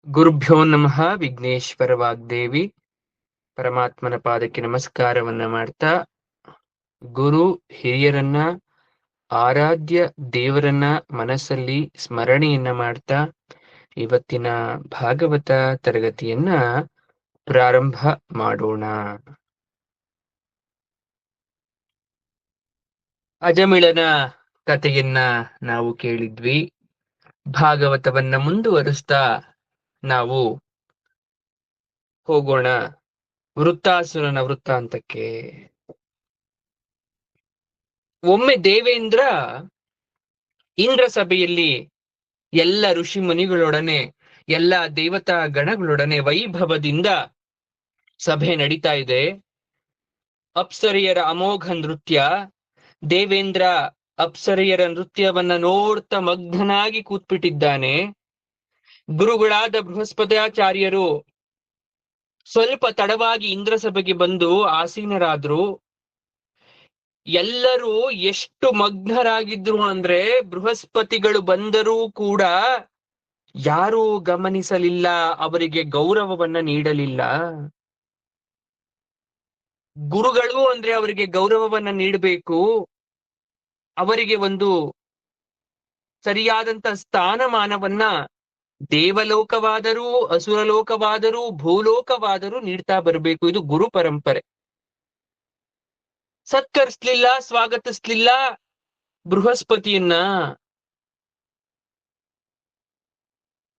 ಗುರುಭ್ಯೋ ನಮಃ. ವಿಘ್ನೇಶ್ವರ ವಾಗ್ದೇವಿ ಪರಮಾತ್ಮನ ಪಾದಕ್ಕೆ ನಮಸ್ಕಾರವನ್ನ ಮಾಡ್ತಾ, ಗುರು ಹಿರಿಯರನ್ನ, ಆರಾಧ್ಯ ದೇವರನ್ನ ಮನಸ್ಸಲ್ಲಿ ಸ್ಮರಣೆಯನ್ನ ಮಾಡ್ತಾ ಇವತ್ತಿನ ಭಾಗವತ ತರಗತಿಯನ್ನ ಪ್ರಾರಂಭ ಮಾಡೋಣ. ಅಜಮಿಳನ ಕಥೆಯನ್ನ ನಾವು ಕೇಳಿದ್ವಿ. ಭಾಗವತವನ್ನ ಮುಂದುವರಿಸ್ತಾ ನಾವು ಹೋಗೋಣ ವೃತ್ತಾಸುರನ ವೃತ್ತಾಂತಕ್ಕೆ. ಒಮ್ಮೆ ದೇವೇಂದ್ರ ಇಂದ್ರ ಸಭೆಯಲ್ಲಿ ಎಲ್ಲ ಋಷಿ ಮುನಿಗಳೊಡನೆ, ಎಲ್ಲ ದೇವತಾ ಗಣಗಳೊಡನೆ ವೈಭವದಿಂದ ಸಭೆ ನಡೀತಾ ಇದೆ. ಅಪ್ಸರಿಯರ ಅಮೋಘ ನೃತ್ಯ. ದೇವೇಂದ್ರ ಅಪ್ಸರಿಯರ ನೃತ್ಯವನ್ನ ನೋಡ್ತಾ ಮಗ್ನನಾಗಿ ಕೂತ್ಬಿಟ್ಟಿದ್ದಾನೆ. ಗುರುಗಳಾದ ಬೃಹಸ್ಪತ್ಯಾಚಾರ್ಯರು ಸ್ವಲ್ಪ ತಡವಾಗಿ ಇಂದ್ರ ಸಭೆಗೆ ಬಂದು ಆಸೀನರಾದ್ರು. ಎಲ್ಲರೂ ಎಷ್ಟು ಮಗ್ನರಾಗಿದ್ರು ಅಂದ್ರೆ ಬೃಹಸ್ಪತಿಗಳು ಬಂದರೂ ಕೂಡ ಯಾರೂ ಗಮನಿಸಲಿಲ್ಲ, ಅವರಿಗೆ ಗೌರವವನ್ನ ನೀಡಲಿಲ್ಲ. ಗುರುಗಳು ಅಂದ್ರೆ ಅವರಿಗೆ ಗೌರವವನ್ನ ನೀಡಬೇಕು, ಅವರಿಗೆ ಒಂದು ಸರಿಯಾದಂತ ಸ್ಥಾನಮಾನವನ್ನ ದೇವಲೋಕವಾದರೂ ಅಸುರಲೋಕವಾದರೂ ಭೂಲೋಕವಾದರೂ ನೀಡ್ತಾ ಬರಬೇಕು. ಇದು ಗುರು ಪರಂಪರೆ. ಸತ್ಕರಿಸ್ಲಿಲ್ಲ, ಸ್ವಾಗತಿಸ್ಲಿಲ್ಲ ಬೃಹಸ್ಪತಿಯನ್ನ.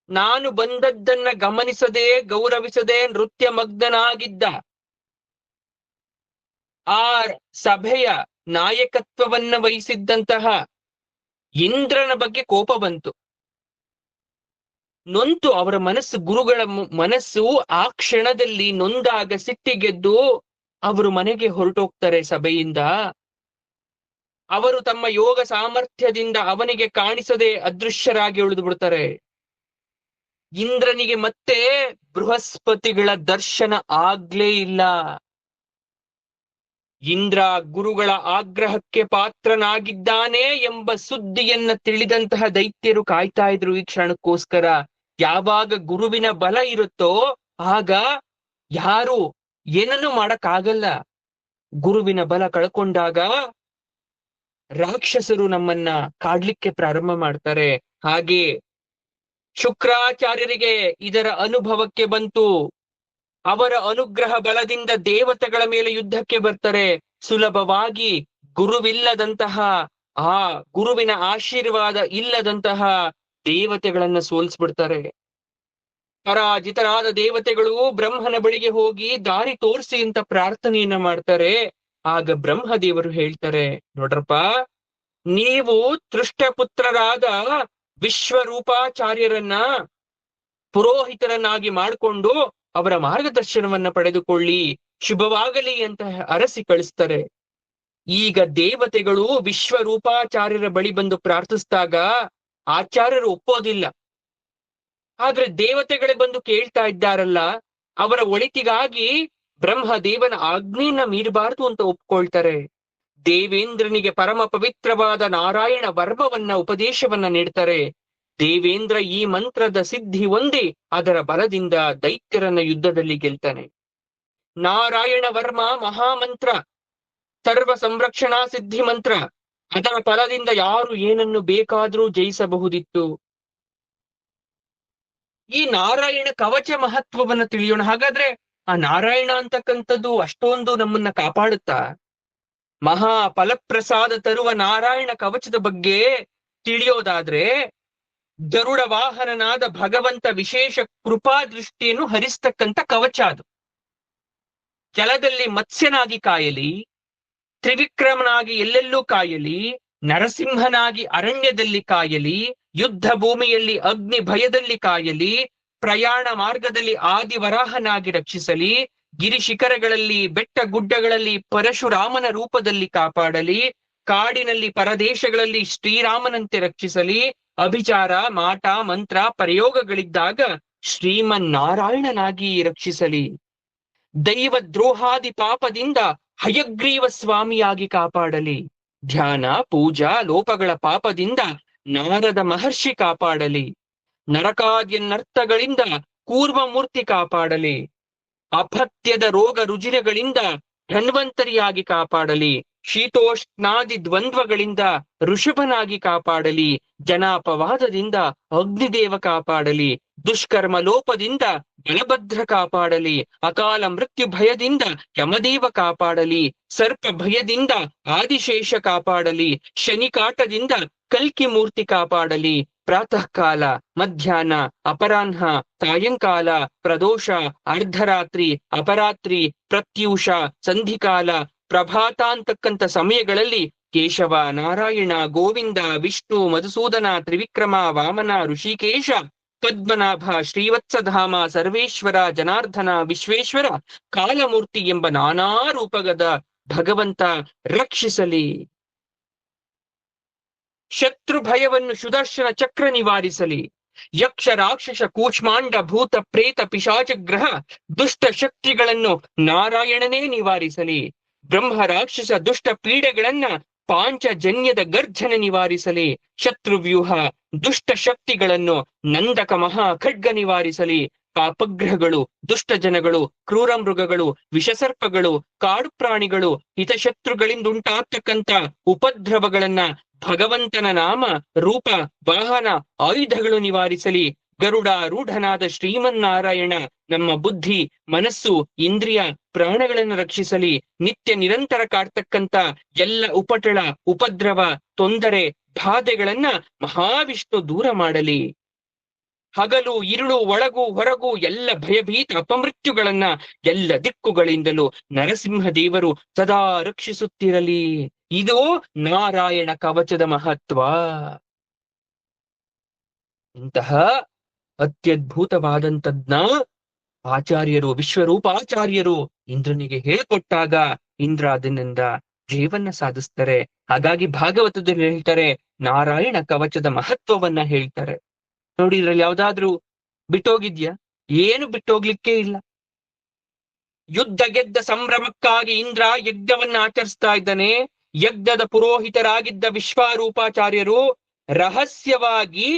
ನಾನು ಬಂದದ್ದನ್ನ ಗಮನಿಸದೆ ಗೌರವಿಸದೆ ನೃತ್ಯ ಮಗ್ನನಾಗಿದ್ದ ಆ ಸಭೆಯ ನಾಯಕತ್ವವನ್ನ ವಹಿಸಿದ್ದಂತಹ ಇಂದ್ರನ ಬಗ್ಗೆ ಕೋಪ ಬಂತು, ನೊಂತು ಅವರ ಮನಸ್ಸು, ಗುರುಗಳ ಮನಸ್ಸು ಆ ಕ್ಷಣದಲ್ಲಿ ನೊಂದಾಗ ಸಿಟ್ಟಿಗೆದ್ದು ಅವರು ಮನೆಗೆ ಹೊರಟೋಗ್ತಾರೆ ಸಭೆಯಿಂದ. ಅವರು ತಮ್ಮ ಯೋಗ ಸಾಮರ್ಥ್ಯದಿಂದ ಅವನಿಗೆ ಕಾಣಿಸದೆ ಅದೃಶ್ಯರಾಗಿ ಉಳಿದು ಬಿಡ್ತಾರೆ. ಇಂದ್ರನಿಗೆ ಮತ್ತೆ ಬೃಹಸ್ಪತಿಗಳ ದರ್ಶನ ಆಗ್ಲೇ ಇಲ್ಲ. ಇಂದ್ರ ಗುರುಗಳ ಆಗ್ರಹಕ್ಕೆ ಪಾತ್ರನಾಗಿದ್ದಾನೆ ಎಂಬ ಸುದ್ದಿಯನ್ನ ತಿಳಿದಂತಹ ದೈತ್ಯರು ಕಾಯ್ತಾ ಇದ್ರು ಈ ಕ್ಷಣಕ್ಕೋಸ್ಕರ. ಯಾವಾಗ ಗುರುವಿನ ಬಲ ಇರುತ್ತೋ ಆಗ ಯಾರು ಏನನ್ನೂ ಮಾಡಕ್ಕಾಗಲ್ಲ. ಗುರುವಿನ ಬಲ ಕಳ್ಕೊಂಡಾಗ ರಾಕ್ಷಸರು ನಮ್ಮನ್ನ ಕಾಡ್ಲಿಕ್ಕೆ ಪ್ರಾರಂಭ ಮಾಡ್ತಾರೆ. ಹಾಗೆ ಶುಕ್ರಾಚಾರ್ಯರಿಗೆ ಇದರ ಅನುಭವಕ್ಕೆ ಬಂತು. ಅವರ ಅನುಗ್ರಹ ಬಲದಿಂದ ದೇವತೆಗಳ ಮೇಲೆ ಯುದ್ಧಕ್ಕೆ ಬರ್ತಾರೆ. ಸುಲಭವಾಗಿ ಗುರುವಿಲ್ಲದಂತಹ, ಆ ಗುರುವಿನ ಆಶೀರ್ವಾದ ಇಲ್ಲದಂತಹ ದೇವತೆಗಳನ್ನ ಸೋಲಿಸ್ಬಿಡ್ತಾರೆ. ಪರಾಜಿತರಾದ ದೇವತೆಗಳು ಬ್ರಹ್ಮನ ಬಳಿಗೆ ಹೋಗಿ ದಾರಿ ತೋರಿಸಿ ಅಂತ ಪ್ರಾರ್ಥನೆಯನ್ನ ಮಾಡ್ತಾರೆ. ಆಗ ಬ್ರಹ್ಮದೇವರು ಹೇಳ್ತಾರೆ, ನೋಡ್ರಪ್ಪ, ನೀವು ತೃಷ್ಟಪುತ್ರರಾದ ವಿಶ್ವರೂಪಾಚಾರ್ಯರನ್ನ ಪುರೋಹಿತರನ್ನಾಗಿ ಮಾಡಿಕೊಂಡು ಅವರ ಮಾರ್ಗದರ್ಶನವನ್ನ ಪಡೆದುಕೊಳ್ಳಿ, ಶುಭವಾಗಲಿ ಅಂತ ಅರಸಿ ಕಳಿಸ್ತಾರೆ. ಈಗ ದೇವತೆಗಳು ವಿಶ್ವರೂಪಾಚಾರ್ಯರ ಬಳಿ ಬಂದು ಪ್ರಾರ್ಥಿಸಿದಾಗ ಆಚಾರ್ಯರು ಒಪ್ಪೋದಿಲ್ಲ. ಆದ್ರೆ ದೇವತೆಗಳೇ ಬಂದು ಕೇಳ್ತಾ ಇದ್ದಾರಲ್ಲ, ಅವರ ಒಳಿತಿಗಾಗಿ ಬ್ರಹ್ಮ ದೇವನ ಆಜ್ಞೆಯನ್ನ ಮೀರಬಾರದು ಅಂತ ಒಪ್ಕೊಳ್ತಾರೆ. ದೇವೇಂದ್ರನಿಗೆ ಪರಮ ಪವಿತ್ರವಾದ ನಾರಾಯಣ ವರ್ಮವನ್ನ ಉಪದೇಶವನ್ನ ನೀಡ್ತಾರೆ. ದೇವೇಂದ್ರ ಈ ಮಂತ್ರದ ಸಿದ್ಧಿ ಹೊಂದಿ ಅದರ ಬಲದಿಂದ ದೈತ್ಯರನ್ನ ಯುದ್ಧದಲ್ಲಿ ಗೆಲ್ತಾನೆ. ನಾರಾಯಣ ವರ್ಮ ಮಹಾಮಂತ್ರ, ಸರ್ವ ಸಂರಕ್ಷಣಾ ಸಿದ್ಧಿ ಮಂತ್ರ. ಅದರ ಫಲದಿಂದ ಯಾರು ಏನನ್ನು ಬೇಕಾದ್ರೂ ಜಯಿಸಬಹುದಿತ್ತು. ಈ ನಾರಾಯಣ ಕವಚ ಮಹತ್ವವನ್ನ ತಿಳಿಯೋಣ. ಹಾಗಾದ್ರೆ ಆ ನಾರಾಯಣ ಅಂತಕ್ಕಂಥದ್ದು ಅಷ್ಟೊಂದು ನಮ್ಮನ್ನ ಕಾಪಾಡುತ್ತಾ? ಮಹಾ ಫಲಪ್ರಸಾದ ತರುವ ನಾರಾಯಣ ಕವಚದ ಬಗ್ಗೆ ತಿಳಿಯೋದಾದ್ರೆ, ಗರುಡ ವಾಹನನಾದ ಭಗವಂತ ವಿಶೇಷ ಕೃಪಾ ದೃಷ್ಟಿಯನ್ನು ಹರಿಸ್ತಕ್ಕಂಥ ಕವಚ ಅದು. ಜಲದಲ್ಲಿ ಮತ್ಸ್ಯನಾಗಿ ಕಾಯಲಿ, ತ್ರಿವಿಕ್ರಮನಾಗಿ ಎಲ್ಲೆಲ್ಲೂ ಕಾಯಲಿ, ನರಸಿಂಹನಾಗಿ ಅರಣ್ಯದಲ್ಲಿ ಕಾಯಲಿ, ಯುದ್ಧ ಭೂಮಿಯಲ್ಲಿ ಅಗ್ನಿ ಭಯದಲ್ಲಿ ಕಾಯಲಿ, ಪ್ರಯಾಣ ಮಾರ್ಗದಲ್ಲಿ ಆದಿವರಾಹನಾಗಿ ರಕ್ಷಿಸಲಿ, ಗಿರಿ ಶಿಖರಗಳಲ್ಲಿ ಬೆಟ್ಟ ಗುಡ್ಡಗಳಲ್ಲಿ ಪರಶುರಾಮನ ರೂಪದಲ್ಲಿ ಕಾಪಾಡಲಿ, ಕಾಡಿನಲ್ಲಿ ಪರದೇಶಗಳಲ್ಲಿ ಶ್ರೀರಾಮನಂತೆ ರಕ್ಷಿಸಲಿ, ಅಭಿಚಾರ ಮಾಟ ಮಂತ್ರ ಪ್ರಯೋಗಗಳಿದ್ದಾಗ ಶ್ರೀಮನ್ನಾರಾಯಣನಾಗಿ ರಕ್ಷಿಸಲಿ, ದೈವ ದ್ರೋಹಾದಿ ಪಾಪದಿಂದ ಹಯಗ್ರೀವ ಸ್ವಾಮಿಯಾಗಿ ಕಾಪಾಡಲಿ, ಧ್ಯಾನ ಪೂಜಾ ಲೋಪಗಳ ಪಾಪದಿಂದ ನಾರದ ಮಹರ್ಷಿ ಕಾಪಾಡಲಿ, ನರಕಾದ್ಯನರ್ಥಗಳಿಂದ ಕೂರ್ಮಮೂರ್ತಿ ಕಾಪಾಡಲಿ. ಅಪಥ್ಯದ ರೋಗ ರುಜಿನಗಳಿಂದ ಧನ್ವಂತರಿಯಾಗಿ ಕಾಪಾಡಲಿ. ಶೀತೋಷ್ಣಾದಿ ದ್ವಂದ್ವಗಳಿಂದ ಋಷಭನಾಗಿ ಕಾಪಾಡಲಿ. ಜನಾಪವಾದದಿಂದ ಅಗ್ನಿದೇವ ಕಾಪಾಡಲಿ. ದುಷ್ಕರ್ಮ ಲೋಪದಿಂದ ಬಲಭದ್ರ ಕಾಪಾಡಲಿ. ಅಕಾಲ ಮೃತ್ಯು ಭಯದಿಂದ ಯಮದೇವ ಕಾಪಾಡಲಿ. ಸರ್ಪ ಭಯದಿಂದ ಆದಿಶೇಷ ಕಾಪಾಡಲಿ. ಶನಿಕಾಟದಿಂದ ಕಲ್ಕಿ ಮೂರ್ತಿ ಕಾಪಾಡಲಿ. ಪ್ರಾತಃ ಕಾಲ, ಮಧ್ಯಾಹ್ನ, ಅಪರಾಹ್ನ, ಸಾಯಂಕಾಲ, ಪ್ರದೋಷ, ಅರ್ಧರಾತ್ರಿ, ಅಪರಾತ್ರಿ, ಪ್ರತ್ಯೂಷ, ಸಂಧಿಕಾಲ, ಪ್ರಭಾತ ಅಂತಕ್ಕಂಥ ಸಮಯಗಳಲ್ಲಿ ಕೇಶವ, ನಾರಾಯಣ, ಗೋವಿಂದ, ವಿಷ್ಣು, ಮಧುಸೂದನ, ತ್ರಿವಿಕ್ರಮ, ವಾಮನ, ಋಷಿಕೇಶ, ಪದ್ಮನಾಭ, ಶ್ರೀವತ್ಸಧಾಮ, ಸರ್ವೇಶ್ವರ, ಜನಾರ್ದನ, ವಿಶ್ವೇಶ್ವರ, ಕಾಲಮೂರ್ತಿ ಎಂಬ ನಾನಾ ರೂಪದ ಭಗವಂತ ರಕ್ಷಿಸಲಿ. ಶತ್ರು ಭಯವನ್ನು ಸುದರ್ಶನ ಚಕ್ರ ನಿವಾರಿಸಲಿ. ಯಕ್ಷ, ರಾಕ್ಷಸ, ಕೂಷ್ಮಾಂಡ, ಭೂತ, ಪ್ರೇತ, ಪಿಶಾಚ ಗ್ರಹ ದುಷ್ಟ ಶಕ್ತಿಗಳನ್ನು ನಾರಾಯಣನೇ ನಿವಾರಿಸಲಿ. ಬ್ರಹ್ಮ ರಾಕ್ಷಸ ದುಷ್ಟ ಪೀಡೆಗಳನ್ನ ಪಾಂಚಜನ್ಯದ ಗರ್ಜನೆ ನಿವಾರಿಸಲಿ. ಶತ್ರುವ್ಯೂಹ ದುಷ್ಟ ಶಕ್ತಿಗಳನ್ನು ನಂದಕ ಮಹಾ ಖಡ್ಗ ನಿವಾರಿಸಲಿ. ಪಾಪಗ್ರಹಗಳು, ದುಷ್ಟ ಜನಗಳು, ಕ್ರೂರ ಮೃಗಗಳು, ವಿಷಸರ್ಪಗಳು, ಕಾಡು ಪ್ರಾಣಿಗಳು, ಹಿತಶತ್ರುಗಳಿಂದುಂಟಾಗ್ತಕ್ಕಂಥ ಉಪದ್ರವಗಳನ್ನ ಭಗವಂತನ ನಾಮ, ರೂಪ, ವಾಹನ, ಆಯುಧಗಳು ನಿವಾರಿಸಲಿ. ಗರುಡಾರೂಢನಾದ ಶ್ರೀಮನ್ನಾರಾಯಣ ನಮ್ಮ ಬುದ್ಧಿ, ಮನಸ್ಸು, ಇಂದ್ರಿಯ, ಪ್ರಾಣಗಳನ್ನು ರಕ್ಷಿಸಲಿ. ನಿತ್ಯ ನಿರಂತರ ಕಾಡ್ತಕ್ಕಂಥ ಎಲ್ಲ ಉಪಟಳ, ಉಪದ್ರವ, ತೊಂದರೆ, ಬಾಧೆಗಳನ್ನ ಮಹಾವಿಷ್ಣು ದೂರ ಮಾಡಲಿ. ಹಗಲು ഇരുಳು, ಒಳಗು ಹೊರಗು ಎಲ್ಲ ಭಯಭೀತ ಅಪಮೃತ್ಯುಗಳನ್ನ ಎಲ್ಲ ದಿಕ್ಕುಗಳಿಂದಲೂ ನರಸಿಂಹ ದೇವರು ಸದಾ ರಕ್ಷಿಸುತ್ತಿರಲಿ. ಇದು ನಾರಾಯಣ ಕವಚದ ಮಹತ್ವ. ಇಂತಹ ಅತ್ಯದ್ಭುತವಾದಂಥದ್ನ ಆಚಾರ್ಯರು, ವಿಶ್ವರೂಪಾಚಾರ್ಯರು ಇಂದ್ರನಿಗೆ ಹೇಳ್ಕೊಟ್ಟಾಗ ಇಂದ್ರ ಅದನ್ನಿಂದ ಜಯವನ್ನ ಸಾಧಿಸ್ತಾರೆ. ಹಾಗಾಗಿ ಭಾಗವತದಲ್ಲಿ ಹೇಳ್ತಾರೆ, ನಾರಾಯಣ ಕವಚದ ಮಹತ್ವವನ್ನ ಹೇಳ್ತಾರೆ. ನೋಡಿ, ಇದ್ರಲ್ಲಿ ಯಾವ್ದಾದ್ರೂ ಬಿಟ್ಟೋಗಿದ್ಯಾ? ಏನು ಬಿಟ್ಟೋಗ್ಲಿಕ್ಕೆ ಇಲ್ಲ. ಯುದ್ಧ ಗೆದ್ದ ಸಂಭ್ರಮಕ್ಕಾಗಿ ಇಂದ್ರ ಯಜ್ಞವನ್ನ ಆಚರಿಸ್ತಾ ಇದ್ದಾನೆ. ಯಜ್ಞದ ಪುರೋಹಿತರಾಗಿದ್ದ ವಿಶ್ವರೂಪಾಚಾರ್ಯರು ರಹಸ್ಯವಾಗಿ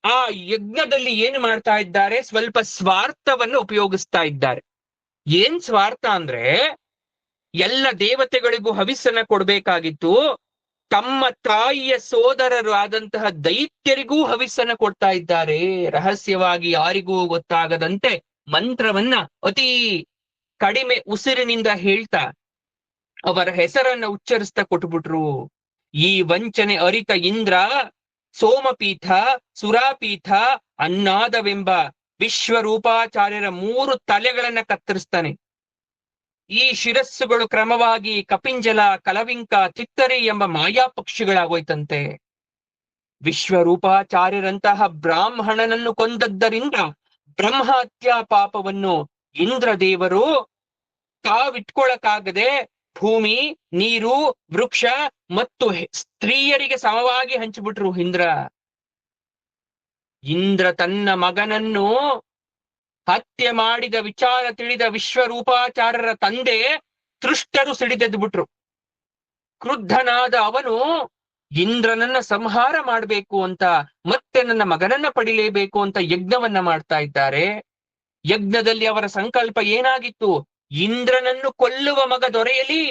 ಆ ಯಜ್ಞದಲ್ಲಿ ಏನು ಮಾಡ್ತಾ ಇದ್ದಾರೆ? ಸ್ವಲ್ಪ ಸ್ವಾರ್ಥವನ್ನು ಉಪಯೋಗಿಸ್ತಾ ಇದ್ದಾರೆ. ಏನ್ ಸ್ವಾರ್ಥ ಅಂದ್ರೆ, ಎಲ್ಲ ದೇವತೆಗಳಿಗೂ ಹವಿಸ್ಸನ್ನ ಕೊಡ್ಬೇಕಾಗಿತ್ತು. ತಮ್ಮ ತಾಯಿಯ ಸೋದರರು ಆದಂತಹ ದೈತ್ಯರಿಗೂ ಹವಿಸ್ಸನ್ನ ಕೊಡ್ತಾ ಇದ್ದಾರೆ. ರಹಸ್ಯವಾಗಿ, ಯಾರಿಗೂ ಗೊತ್ತಾಗದಂತೆ ಮಂತ್ರವನ್ನ ಅತಿ ಕಡಿಮೆ ಉಸಿರಿನಿಂದ ಹೇಳ್ತಾ ಅವರ ಹೆಸರನ್ನ ಉಚ್ಚರಿಸ್ತಾ ಕೊಟ್ಬಿಟ್ರು. ಈ ವಂಚನೆ ಅರಿತ ಇಂದ್ರ ಸೋಮಪೀಠ, ಸುರಾಪೀಠ, ಅನ್ನಾದವೆಂಬ ವಿಶ್ವರೂಪಾಚಾರ್ಯರ 3 ತಲೆಗಳನ್ನ ಕತ್ತರಿಸ್ತಾನೆ. ಈ ಶಿರಸ್ಸುಗಳು ಕ್ರಮವಾಗಿ ಕಪಿಂಜಲ, ಕಲವಿಂಕ, ಚಿತ್ತರಿ ಎಂಬ ಮಾಯಾ ಪಕ್ಷಿಗಳಾಗೋಯ್ತಂತೆ. ವಿಶ್ವರೂಪಾಚಾರ್ಯರಂತಹ ಬ್ರಾಹ್ಮಣನನ್ನು ಕೊಂದದ್ದರಿಂದ ಬ್ರಹ್ಮಹತ್ಯಾ ಪಾಪವನ್ನು ಇಂದ್ರದೇವರು ತಾವಿಟ್ಕೊಳಕ್ಕಾಗದೆ ಭೂಮಿ, ನೀರು, ವೃಕ್ಷ ಮತ್ತು ಸ್ತ್ರೀಯರಿಗೆ ಸಮವಾಗಿ ಹಂಚಿಬಿಟ್ರು. ಇಂದ್ರ ತನ್ನ ಮಗನನ್ನು ಹತ್ಯೆ ಮಾಡಿದ ವಿಚಾರ ತಿಳಿದ ವಿಶ್ವರೂಪಾಚಾರ್ಯರ ತಂದೆ ತೃಷ್ಟರು ಸಿಡಿದೆದ್ದು ಬಿಟ್ರು. ಕ್ರುದ್ಧನಾದ ಅವನು ಇಂದ್ರನನ್ನ ಸಂಹಾರ ಮಾಡಬೇಕು ಅಂತ, ಮತ್ತೆ ನನ್ನ ಮಗನನ್ನ ಪಡಿಲೇಬೇಕು ಅಂತ ಯಜ್ಞವನ್ನ ಮಾಡ್ತಾ ಇದ್ದಾರೆ. ಯಜ್ಞದಲ್ಲಿ ಅವರ ಸಂಕಲ್ಪ ಏನಾಗಿತ್ತು? ಇಂದ್ರನನ್ನು ಕೊಲ್ಲುವ ಮಗ ದೊರೆಯಲಿ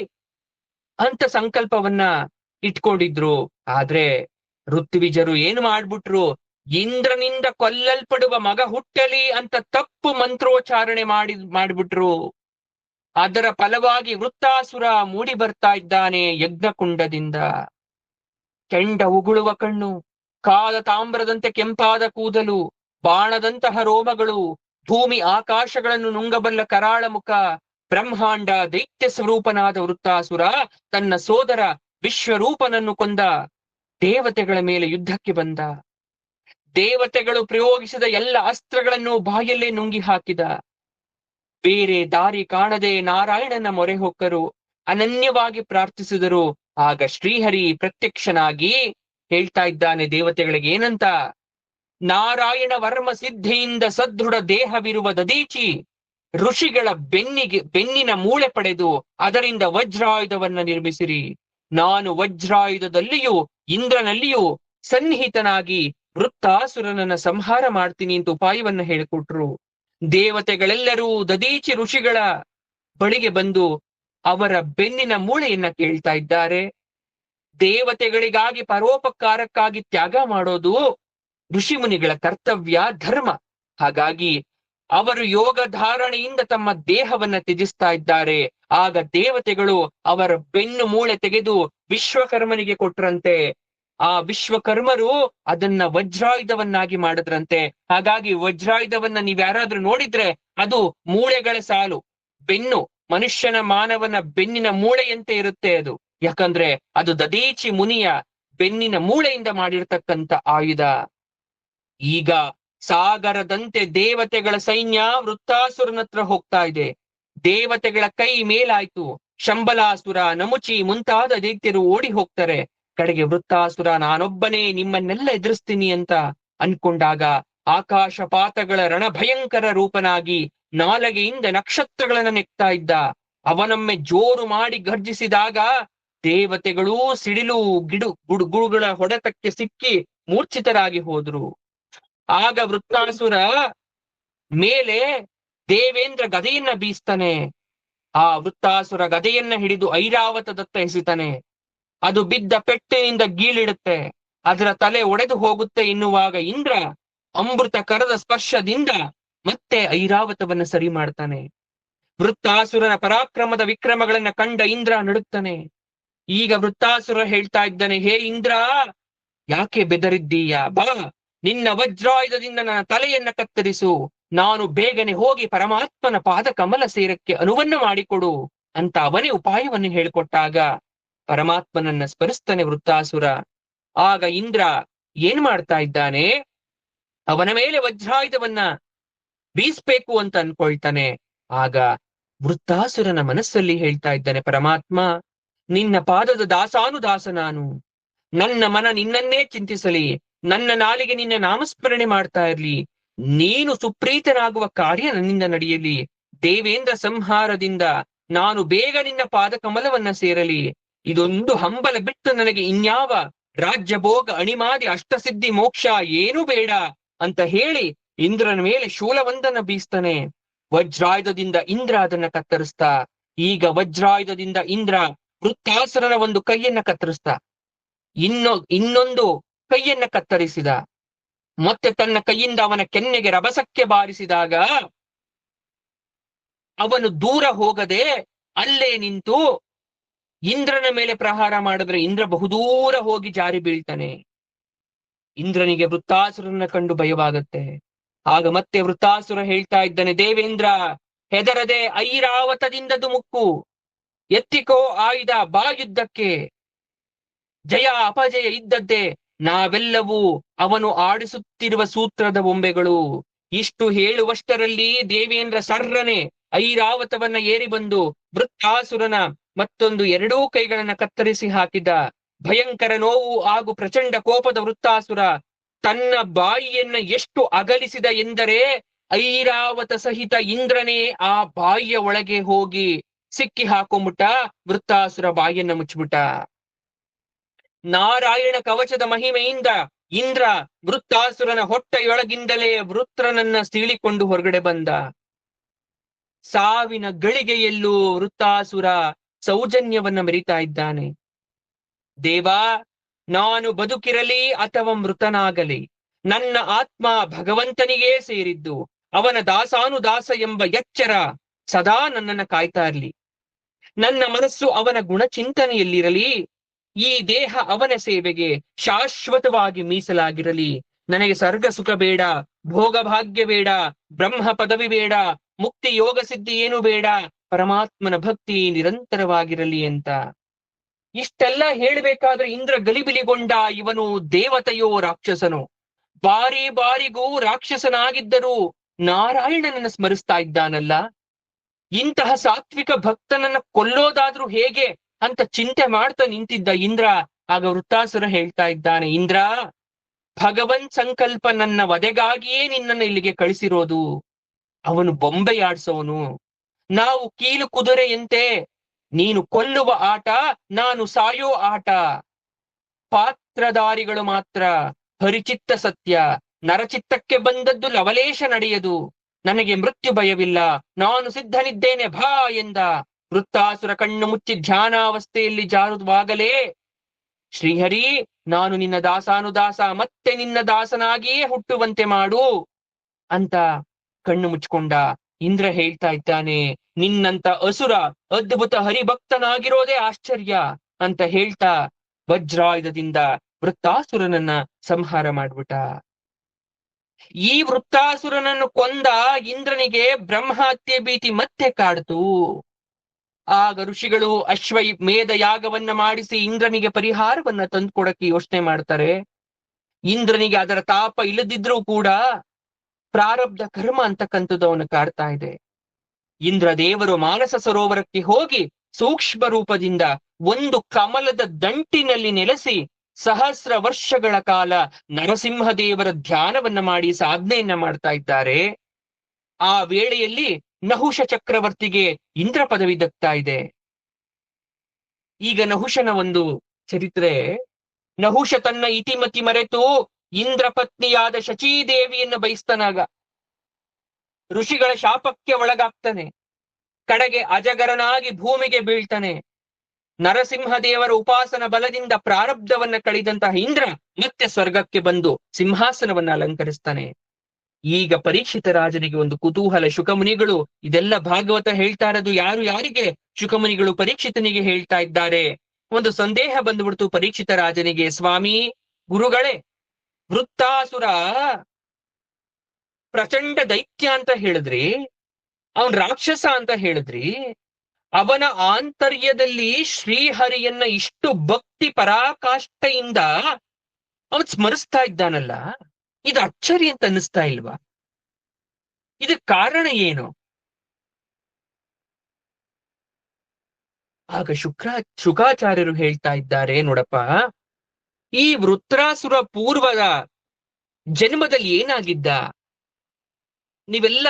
ಅಂತ ಸಂಕಲ್ಪವನ್ನ ಇಟ್ಕೊಂಡಿದ್ರು. ಆದ್ರೆ ಋತ್ವಿಜರು ಏನು ಮಾಡ್ಬಿಟ್ರು? ಇಂದ್ರನಿಂದ ಕೊಲ್ಲಲ್ಪಡುವ ಮಗ ಹುಟ್ಟಲಿ ಅಂತ ತಪ್ಪು ಮಂತ್ರೋಚ್ಚಾರಣೆ ಮಾಡಿಬಿಟ್ರು. ಅದರ ಫಲವಾಗಿ ವೃತ್ತಾಸುರ ಮೂಡಿ ಬರ್ತಾ ಇದ್ದಾನೆ ಯಜ್ಞಕುಂಡದಿಂದ. ಕೆಂಡ ಉಗುಳುವ ಕಣ್ಣು, ಕಾದ ತಾಮ್ರದಂತೆ ಕೆಂಪಾದ ಕೂದಲು, ಬಾಣದಂತಹ ರೋಮಗಳು, ಭೂಮಿ ಆಕಾಶಗಳನ್ನು ನುಂಗಬಲ್ಲ ಕರಾಳ ಮುಖ, ಬ್ರಹ್ಮಾಂಡ ದೈತ್ಯ ಸ್ವರೂಪನಾದ ವೃತ್ತಾಸುರ ತನ್ನ ಸೋದರ ವಿಶ್ವರೂಪನನ್ನು ಕೊಂದ. ದೇವತೆಗಳ ಮೇಲೆ ಯುದ್ಧಕ್ಕೆ ಬಂದ. ದೇವತೆಗಳು ಪ್ರಯೋಗಿಸಿದ ಎಲ್ಲ ಅಸ್ತ್ರಗಳನ್ನು ಬಾಯಲ್ಲೇ ನುಂಗಿ ಹಾಕಿದ. ಬೇರೆ ದಾರಿ ಕಾಣದೆ ನಾರಾಯಣನ ಮೊರೆ ಹೊಕ್ಕರು, ಅನನ್ಯವಾಗಿ ಪ್ರಾರ್ಥಿಸಿದರು. ಆಗ ಶ್ರೀಹರಿ ಪ್ರತ್ಯಕ್ಷನಾಗಿ ಹೇಳ್ತಾ ಇದ್ದಾನೆ ದೇವತೆಗಳಿಗೆ ಏನಂತ? ನಾರಾಯಣ ವರ್ಮ ಸಿದ್ಧಿಯಿಂದ ಸದೃಢ ದೇಹವಿರುವ ದದೀಚಿ ಋಷಿಗಳ ಬೆನ್ನಿನ ಮೂಳೆ ಪಡೆದು ಅದರಿಂದ ವಜ್ರಾಯುಧವನ್ನ ನಿರ್ಮಿಸಿರಿ. ನಾನು ವಜ್ರಾಯುಧದಲ್ಲಿಯೂ ಇಂದ್ರನಲ್ಲಿಯೂ ಸನ್ನಿಹಿತನಾಗಿ ವೃತ್ತಾಸುರನನ್ನ ಸಂಹಾರ ಮಾಡ್ತೀನಿ ಅಂತ ಉಪಾಯವನ್ನ ಹೇಳಿಕೊಟ್ರು. ದೇವತೆಗಳೆಲ್ಲರೂ ದದೀಚಿ ಋಷಿಗಳ ಬಳಿಗೆ ಬಂದು ಅವರ ಬೆನ್ನಿನ ಮೂಳೆಯನ್ನ ಕೇಳ್ತಾ ಇದ್ದಾರೆ. ದೇವತೆಗಳಿಗಾಗಿ ಪರೋಪಕಾರಕ್ಕಾಗಿ ತ್ಯಾಗ ಮಾಡೋದು ಋಷಿ ಮುನಿಗಳ ಕರ್ತವ್ಯ, ಧರ್ಮ. ಹಾಗಾಗಿ ಅವರು ಯೋಗ ಧಾರಣೆಯಿಂದ ತಮ್ಮ ದೇಹವನ್ನ ತ್ಯಜಿಸ್ತಾ ಇದ್ದಾರೆ. ಆಗ ದೇವತೆಗಳು ಅವರ ಬೆನ್ನು ಮೂಳೆ ತೆಗೆದು ವಿಶ್ವಕರ್ಮನಿಗೆ ಕೊಟ್ರಂತೆ. ಆ ವಿಶ್ವಕರ್ಮರು ಅದನ್ನ ವಜ್ರಾಯುಧವನ್ನಾಗಿ ಮಾಡಿದ್ರಂತೆ. ಹಾಗಾಗಿ ವಜ್ರಾಯುಧವನ್ನ ನೀವ್ಯಾರಾದ್ರೂ ನೋಡಿದ್ರೆ ಅದು ಮೂಳೆಗಳ ಸಾಲು. ಬೆನ್ನು ಮನುಷ್ಯನ ಮಾನವನ ಬೆನ್ನಿನ ಮೂಳೆಯಂತೆ ಇರುತ್ತೆ ಅದು. ಯಾಕಂದ್ರೆ ಅದು ದದೀಚಿ ಮುನಿಯ ಬೆನ್ನಿನ ಮೂಳೆಯಿಂದ ಮಾಡಿರ್ತಕ್ಕಂಥ ಆಯುಧ. ಈಗ ಸಾಗರದಂತೆ ದೇವತೆಗಳ ಸೈನ್ಯ ವೃತ್ತಾಸುರನತ್ರ ಹೋಗ್ತಾ ಇದೆ. ದೇವತೆಗಳ ಕೈ ಮೇಲಾಯ್ತು. ಶಂಬಲಾಸುರ, ನಮುಚಿ ಮುಂತಾದ ದೈತ್ಯರು ಓಡಿ ಹೋಗ್ತಾರೆ. ಕಡೆಗೆ ವೃತ್ತಾಸುರ ನಾನೊಬ್ಬನೇ ನಿಮ್ಮನ್ನೆಲ್ಲ ಎದುರಿಸ್ತೀನಿ ಅಂತ ಅನ್ಕೊಂಡಾಗ ಆಕಾಶಪಾತಗಳ ರಣಭಯಂಕರ ರೂಪನಾಗಿ ನಾಲಗೆಯಿಂದ ನಕ್ಷತ್ರಗಳನ್ನ ನೆಕ್ತಾ ಇದ್ದ. ಅವನೊಮ್ಮೆ ಜೋರು ಮಾಡಿ ಗರ್ಜಿಸಿದಾಗ ದೇವತೆಗಳೂ ಸಿಡಿಲು ಗುಡುಗಳ ಹೊಡೆತಕ್ಕೆ ಸಿಕ್ಕಿ ಮೂರ್ಛಿತರಾಗಿ ಹೋದ್ರು. ಆಗ ವೃತ್ತಾಸುರ ಮೇಲೆ ದೇವೇಂದ್ರ ಗದೆಯನ್ನ ಬೀಸ್ತಾನೆ. ಆ ವೃತ್ತಾಸುರ ಗದೆಯನ್ನ ಹಿಡಿದು ಐರಾವತದತ್ತ ಎಸಿತಾನೆ. ಅದು ಬಿದ್ದ ಪೆಟ್ಟಿನಿಂದ ಗೀಳಿಡುತ್ತೆ. ಅದರ ತಲೆ ಒಡೆದು ಹೋಗುತ್ತೆ ಎನ್ನುವಾಗ ಇಂದ್ರ ಅಮೃತ ಕರದ ಸ್ಪರ್ಶದಿಂದ ಮತ್ತೆ ಐರಾವತವನ್ನ ಸರಿ ಮಾಡ್ತಾನೆ. ವೃತ್ತಾಸುರನ ಪರಾಕ್ರಮದ ವಿಕ್ರಮಗಳನ್ನ ಕಂಡ ಇಂದ್ರ ನಡುತ್ತಾನೆ. ಈಗ ವೃತ್ತಾಸುರ ಹೇಳ್ತಾ ಇದ್ದಾನೆ, ಹೇ ಇಂದ್ರ, ಯಾಕೆ ಬೆದರಿದ್ದೀಯ? ಬಾ, ನಿನ್ನ ವಜ್ರಾಯುಧದಿಂದ ನನ್ನ ತಲೆಯನ್ನ ಕತ್ತರಿಸು. ನಾನು ಬೇಗನೆ ಹೋಗಿ ಪರಮಾತ್ಮನ ಪಾದ ಕಮಲ ಸೇರಕ್ಕೆ ಅನುವನ್ನ ಮಾಡಿಕೊಡು ಅಂತ ಅವನೇ ಉಪಾಯವನ್ನು ಹೇಳಿಕೊಟ್ಟಾಗ ಪರಮಾತ್ಮನನ್ನ ಸ್ಮರಿಸ್ತಾನೆ ವೃತ್ತಾಸುರ. ಆಗ ಇಂದ್ರ ಏನ್ ಮಾಡ್ತಾ ಇದ್ದಾನೆ, ಅವನ ಮೇಲೆ ವಜ್ರಾಯುಧವನ್ನ ಬೀಸ್ಬೇಕು ಅಂತ ಅನ್ಕೊಳ್ತಾನೆ. ಆಗ ವೃತ್ತಾಸುರನ ಮನಸ್ಸಲ್ಲಿ ಹೇಳ್ತಾ ಇದ್ದಾನೆ, ಪರಮಾತ್ಮ, ನಿನ್ನ ಪಾದದ ದಾಸಾನುದಾಸ ನಾನು. ನನ್ನ ಮನ ನಿನ್ನನ್ನೇ ಚಿಂತಿಸಲಿ, ನನ್ನ ನಾಲಿಗೆ ನಿನ್ನ ನಾಮಸ್ಮರಣೆ ಮಾಡ್ತಾ ಇರ್ಲಿ. ನೀನು ಸುಪ್ರೀತನಾಗುವ ಕಾರ್ಯ ನನ್ನಿಂದ ನಡೆಯಲಿ. ದೇವೇಂದ್ರ ಸಂಹಾರದಿಂದ ನಾನು ಬೇಗ ನಿನ್ನ ಪಾದ ಕಮಲವನ್ನ ಸೇರಲಿ. ಇದೊಂದು ಹಂಬಲ ಬಿಟ್ಟು ನನಗೆ ಇನ್ಯಾವ ರಾಜ್ಯ ಭೋಗ ಅಣಿಮಾದಿ ಅಷ್ಟಸಿದ್ಧಿ ಮೋಕ್ಷ ಏನೂ ಬೇಡ ಅಂತ ಹೇಳಿ ಇಂದ್ರನ ಮೇಲೆ ಶೂಲವೊಂದನ್ನ ಬೀಸ್ತಾನೆ. ವಜ್ರಾಯುಧದಿಂದ ಇಂದ್ರ ಅದನ್ನ ಕತ್ತರಿಸ್ತಾ. ಈಗ ವಜ್ರಾಯುಧದಿಂದ ಇಂದ್ರ ವೃತ್ತಾಸುರನ ಒಂದು ಕೈಯನ್ನ ಕತ್ತರಿಸ್ತಾ, ಇನ್ನೊಂದು ಕೈಯನ್ನ ಕತ್ತರಿಸಿದ. ಮತ್ತೆ ತನ್ನ ಕೈಯಿಂದ ಅವನ ಕೆನ್ನೆಗೆ ರಭಸಕ್ಕೆ ಬಾರಿಸಿದಾಗ ಅವನು ದೂರ ಹೋಗದೆ ಅಲ್ಲೇ ನಿಂತು ಇಂದ್ರನ ಮೇಲೆ ಪ್ರಹಾರ ಮಾಡಿದ್ರೆ ಇಂದ್ರ ಬಹುದೂರ ಹೋಗಿ ಜಾರಿ ಬೀಳ್ತಾನೆ. ಇಂದ್ರನಿಗೆ ವೃತ್ತಾಸುರನ ಕಂಡು ಭಯವಾಗತ್ತೆ. ಆಗ ಮತ್ತೆ ವೃತ್ತಾಸುರ ಹೇಳ್ತಾ ಇದ್ದಾನೆ, ದೇವೇಂದ್ರ, ಹೆದರದೆ ಐರಾವತದಿಂದದು ಮುಕ್ಕು, ಎತ್ತಿಕೋ ಆಯುಧ, ಬಾ ಯುದ್ಧಕ್ಕೆ. ಜಯ ಅಪಜಯ ಇದ್ದದ್ದೇ, ನಾವೆಲ್ಲವೂ ಅವನು ಆಡಿಸುತ್ತಿರುವ ಸೂತ್ರದ ಬೊಂಬೆಗಳು. ಇಷ್ಟು ಹೇಳುವಷ್ಟರಲ್ಲಿ ದೇವೇಂದ್ರ ಸರ್ರನೆ ಐರಾವತವನ್ನ ಏರಿ ಬಂದು ವೃತ್ತಾಸುರನ ಮತ್ತೊಂದು ಎರಡೂ ಕೈಗಳನ್ನ ಕತ್ತರಿಸಿ ಹಾಕಿದ. ಭಯಂಕರ ನೋವು ಹಾಗೂ ಪ್ರಚಂಡ ಕೋಪದ ವೃತ್ತಾಸುರ ತನ್ನ ಬಾಯಿಯನ್ನ ಎಷ್ಟು ಅಗಲಿಸಿದ ಎಂದರೆ ಐರಾವತ ಸಹಿತ ಇಂದ್ರನೇ ಆ ಬಾಯಿಯ ಒಳಗೆ ಹೋಗಿ ಸಿಕ್ಕಿ ಹಾಕೊಂಬಿಟ್ಟ. ವೃತ್ತಾಸುರ ಬಾಯಿಯನ್ನ ಮುಚ್ಚಿಬಿಟ್ಟ. ನಾರಾಯಣ ಕವಚದ ಮಹಿಮೆಯಿಂದ ಇಂದ್ರ ವೃತ್ತಾಸುರನ ಹೊಟ್ಟೆಯೊಳಗಿಂದಲೇ ವೃತ್ರನನ್ನ ಸೀಳಿಕೊಂಡು ಹೊರಗಡೆ ಬಂದ. ಸಾವಿನ ಗಳಿಗೆಯಲ್ಲೂ ವೃತ್ತಾಸುರ ಸೌಜನ್ಯವನ್ನ ಮೆರಿತಾ ಇದ್ದಾನೆ. ದೇವಾ, ನಾನು ಬದುಕಿರಲಿ ಅಥವಾ ಮೃತನಾಗಲಿ, ನನ್ನ ಆತ್ಮ ಭಗವಂತನಿಗೇ ಸೇರಿದ್ದು. ಅವನ ದಾಸಾನುದಾಸ ಎಂಬ ಎಚ್ಚರ ಸದಾ ನನ್ನನ್ನ ಕಾಯ್ತಾ ಇರಲಿ. ನನ್ನ ಮನಸ್ಸು ಅವನ ಗುಣಚಿಂತನೆಯಲ್ಲಿರಲಿ. ಈ ದೇಹ ಅವನ ಸೇವೆಗೆ ಶಾಶ್ವತವಾಗಿ ಮೀಸಲಾಗಿರಲಿ. ನನಗೆ ಸರ್ಗ ಸುಖ ಬೇಡ, ಭೋಗ ಭಾಗ್ಯ ಬೇಡ, ಬ್ರಹ್ಮ ಪದವಿ ಬೇಡ, ಮುಕ್ತಿ ಯೋಗ ಸಿದ್ಧಿ ಏನು ಬೇಡ, ಪರಮಾತ್ಮನ ಭಕ್ತಿ ನಿರಂತರವಾಗಿರಲಿ ಅಂತ. ಇಷ್ಟೆಲ್ಲ ಹೇಳ್ಬೇಕಾದ್ರೆ ಇಂದ್ರ ಗಲಿಬಿಲಿಗೊಂಡ. ಇವನು ದೇವತೆಯೋ ರಾಕ್ಷಸನೋ? ಬಾರಿ ಬಾರಿಗೂ ರಾಕ್ಷಸನಾಗಿದ್ದರೂ ನಾರಾಯಣನನ್ನ ಸ್ಮರಿಸ್ತಾ ಇದ್ದಾನಲ್ಲ. ಇಂತಹ ಸಾತ್ವಿಕ ಭಕ್ತನನ್ನ ಕೊಲ್ಲೋದಾದ್ರೂ ಹೇಗೆ ಅಂತ ಚಿಂತೆ ಮಾಡ್ತಾ ನಿಂತಿದ್ದ ಇಂದ್ರ. ಆಗ ವೃತ್ತಾಸುರ ಹೇಳ್ತಾ ಇದ್ದಾನೆ, ಇಂದ್ರ, ಭಗವನ್ ಸಂಕಲ್ಪ ನನ್ನ ವಧೆಗಾಗಿಯೇ ನಿನ್ನನ್ನು ಇಲ್ಲಿಗೆ ಕಳಿಸಿರೋದು. ಅವನು ಬೊಂಬೆಯಾಡ್ಸೋನು. ನಾವು ಕೀಲು ಕುದುರೆಯಂತೆ, ನೀನು ಕೊಲ್ಲುವ ಆಟ, ನಾನು ಸಾಯೋ ಆಟ. ಪಾತ್ರಧಾರಿಗಳು ಮಾತ್ರ ಹರಿಚಿತ್ತ ಸತ್ಯ, ನರಚಿತ್ತಕ್ಕೆ ಬಂದದ್ದು ಲವಲೇಶ ನಡೆಯದು. ನನಗೆ ಮೃತ್ಯು ಭಯವಿಲ್ಲ, ನಾನು ಸಿದ್ಧನಿದ್ದೇನೆ ಭಾ ಎಂದ. ವೃತ್ತಾಸುರ ಕಣ್ಣು ಮುಚ್ಚಿ ಧ್ಯಾನಾವಸ್ಥೆಯಲ್ಲಿ ಜಾರುವಾಗಲೇ, ಶ್ರೀಹರಿ, ನಾನು ನಿನ್ನ ದಾಸಾನುದಾಸ, ಮತ್ತೆ ನಿನ್ನ ದಾಸನಾಗಿಯೇ ಹುಟ್ಟುವಂತೆ ಮಾಡು ಅಂತ ಕಣ್ಣು ಮುಚ್ಕೊಂಡ. ಇಂದ್ರ ಹೇಳ್ತಾ ಇದ್ದಾನೆ, ನಿನ್ನಂತ ಅಸುರ ಅದ್ಭುತ ಹರಿಭಕ್ತನಾಗಿರೋದೇ ಆಶ್ಚರ್ಯ ಅಂತ ಹೇಳ್ತಾ ವಜ್ರಾಯುಧದಿಂದ ವೃತ್ತಾಸುರನನ್ನ ಸಂಹಾರ ಮಾಡ್ಬಿಟ್ಟ. ಈ ವೃತ್ತಾಸುರನನ್ನು ಕೊಂದ ಇಂದ್ರನಿಗೆ ಬ್ರಹ್ಮಹತ್ಯೆ ಭೀತಿ ಮತ್ತೆ ಕಾಡ್ತು. ಆಗ ಋಷಿಗಳು ಮೇಧ ಯಾಗವನ್ನ ಮಾಡಿಸಿ ಇಂದ್ರನಿಗೆ ಪರಿಹಾರವನ್ನ ತಂದುಕೊಡಕ್ಕೆ ಯೋಚನೆ ಮಾಡ್ತಾರೆ. ಇಂದ್ರನಿಗೆ ಅದರ ತಾಪ ಇಲ್ಲದಿದ್ರೂ ಕೂಡ ಪ್ರಾರಬ್ಧ ಕರ್ಮ ಅಂತಕ್ಕಂಥದ್ದು ಅವನು ಕಾಡ್ತಾ ಇದೆ. ಇಂದ್ರ ದೇವರು ಮಾನಸ ಸರೋವರಕ್ಕೆ ಹೋಗಿ ಸೂಕ್ಷ್ಮ ರೂಪದಿಂದ ಒಂದು ಕಮಲದ ದಂಟಿನಲ್ಲಿ ನೆಲೆಸಿ ಸಹಸ್ರ ವರ್ಷಗಳ ಕಾಲ ನರಸಿಂಹದೇವರ ಧ್ಯಾನವನ್ನ ಮಾಡಿ ಸಾಧನೆಯನ್ನ ಮಾಡ್ತಾ ಇದ್ದಾರೆ. ಆ ವೇಳೆಯಲ್ಲಿ ನಹುಷ ಚಕ್ರವರ್ತಿಗೆ ಇಂದ್ರ ಪದವಿ ದಕ್ತಾ ಇದೆ. ಈಗ ನಹುಷನ ಒಂದು ಚರಿತ್ರೆ. ನಹುಷ ತನ್ನ ಇತಿಮತಿ ಮರೆತು ಇಂದ್ರ ಪತ್ನಿಯಾದ ಶಚೀದೇವಿಯನ್ನು ಬಯಸ್ತಾನಾಗ ಋಷಿಗಳ ಶಾಪಕ್ಕೆ ಒಳಗಾಗ್ತಾನೆ. ಕಡೆಗೆ ಅಜಗರನಾಗಿ ಭೂಮಿಗೆ ಬೀಳ್ತಾನೆ. ನರಸಿಂಹದೇವರ ಉಪಾಸನ ಬಲದಿಂದ ಪ್ರಾರಬ್ಧವನ್ನ ಕಳೆದಂತಹ ಇಂದ್ರ ಮತ್ತೆ ಸ್ವರ್ಗಕ್ಕೆ ಬಂದು ಸಿಂಹಾಸನವನ್ನ ಅಲಂಕರಿಸ್ತಾನೆ. ಈಗ ಪರೀಕ್ಷಿತ ರಾಜನಿಗೆ ಒಂದು ಕುತೂಹಲ. ಶುಕಮುನಿಗಳು ಇದೆಲ್ಲ ಭಾಗವತ ಹೇಳ್ತಾ ಇರೋದು ಯಾರಿಗೆ? ಶುಕಮುನಿಗಳು ಪರೀಕ್ಷಿತನಿಗೆ ಹೇಳ್ತಾ ಇದ್ದಾರೆ. ಒಂದು ಸಂದೇಹ ಬಂದ್ಬಿಡ್ತು ಪರೀಕ್ಷಿತ ರಾಜನಿಗೆ. ಸ್ವಾಮಿ, ಗುರುಗಳೇ, ವೃತ್ತಾಸುರ ಪ್ರಚಂಡ ದೈತ್ಯ ಅಂತ ಹೇಳಿದ್ರಿ, ಅವನ್ ರಾಕ್ಷಸ ಅಂತ ಹೇಳಿದ್ರಿ, ಅವನ ಆಂತರ್ಯದಲ್ಲಿ ಶ್ರೀಹರಿಯನ್ನ ಇಷ್ಟು ಭಕ್ತಿ ಪರಾಕಾಷ್ಠೆಯಿಂದ ಅವನ್ ಸ್ಮರಿಸ್ತಾ ಇದ್ದಾನಲ್ಲ, ಇದು ಅಚ್ಚರಿ ಅಂತ ಅನ್ನಿಸ್ತಾ ಇಲ್ವಾ? ಇದಕ್ಕೆ ಕಾರಣ ಏನು? ಆಗ ಶುಕಾಚಾರ್ಯರು ಹೇಳ್ತಾ ಇದ್ದಾರೆ, ನೋಡಪ್ಪ, ಈ ವೃತ್ರಾಸುರ ಪೂರ್ವದ ಜನ್ಮದಲ್ಲಿ ಏನಾಗಿದ್ದ? ನೀವೆಲ್ಲ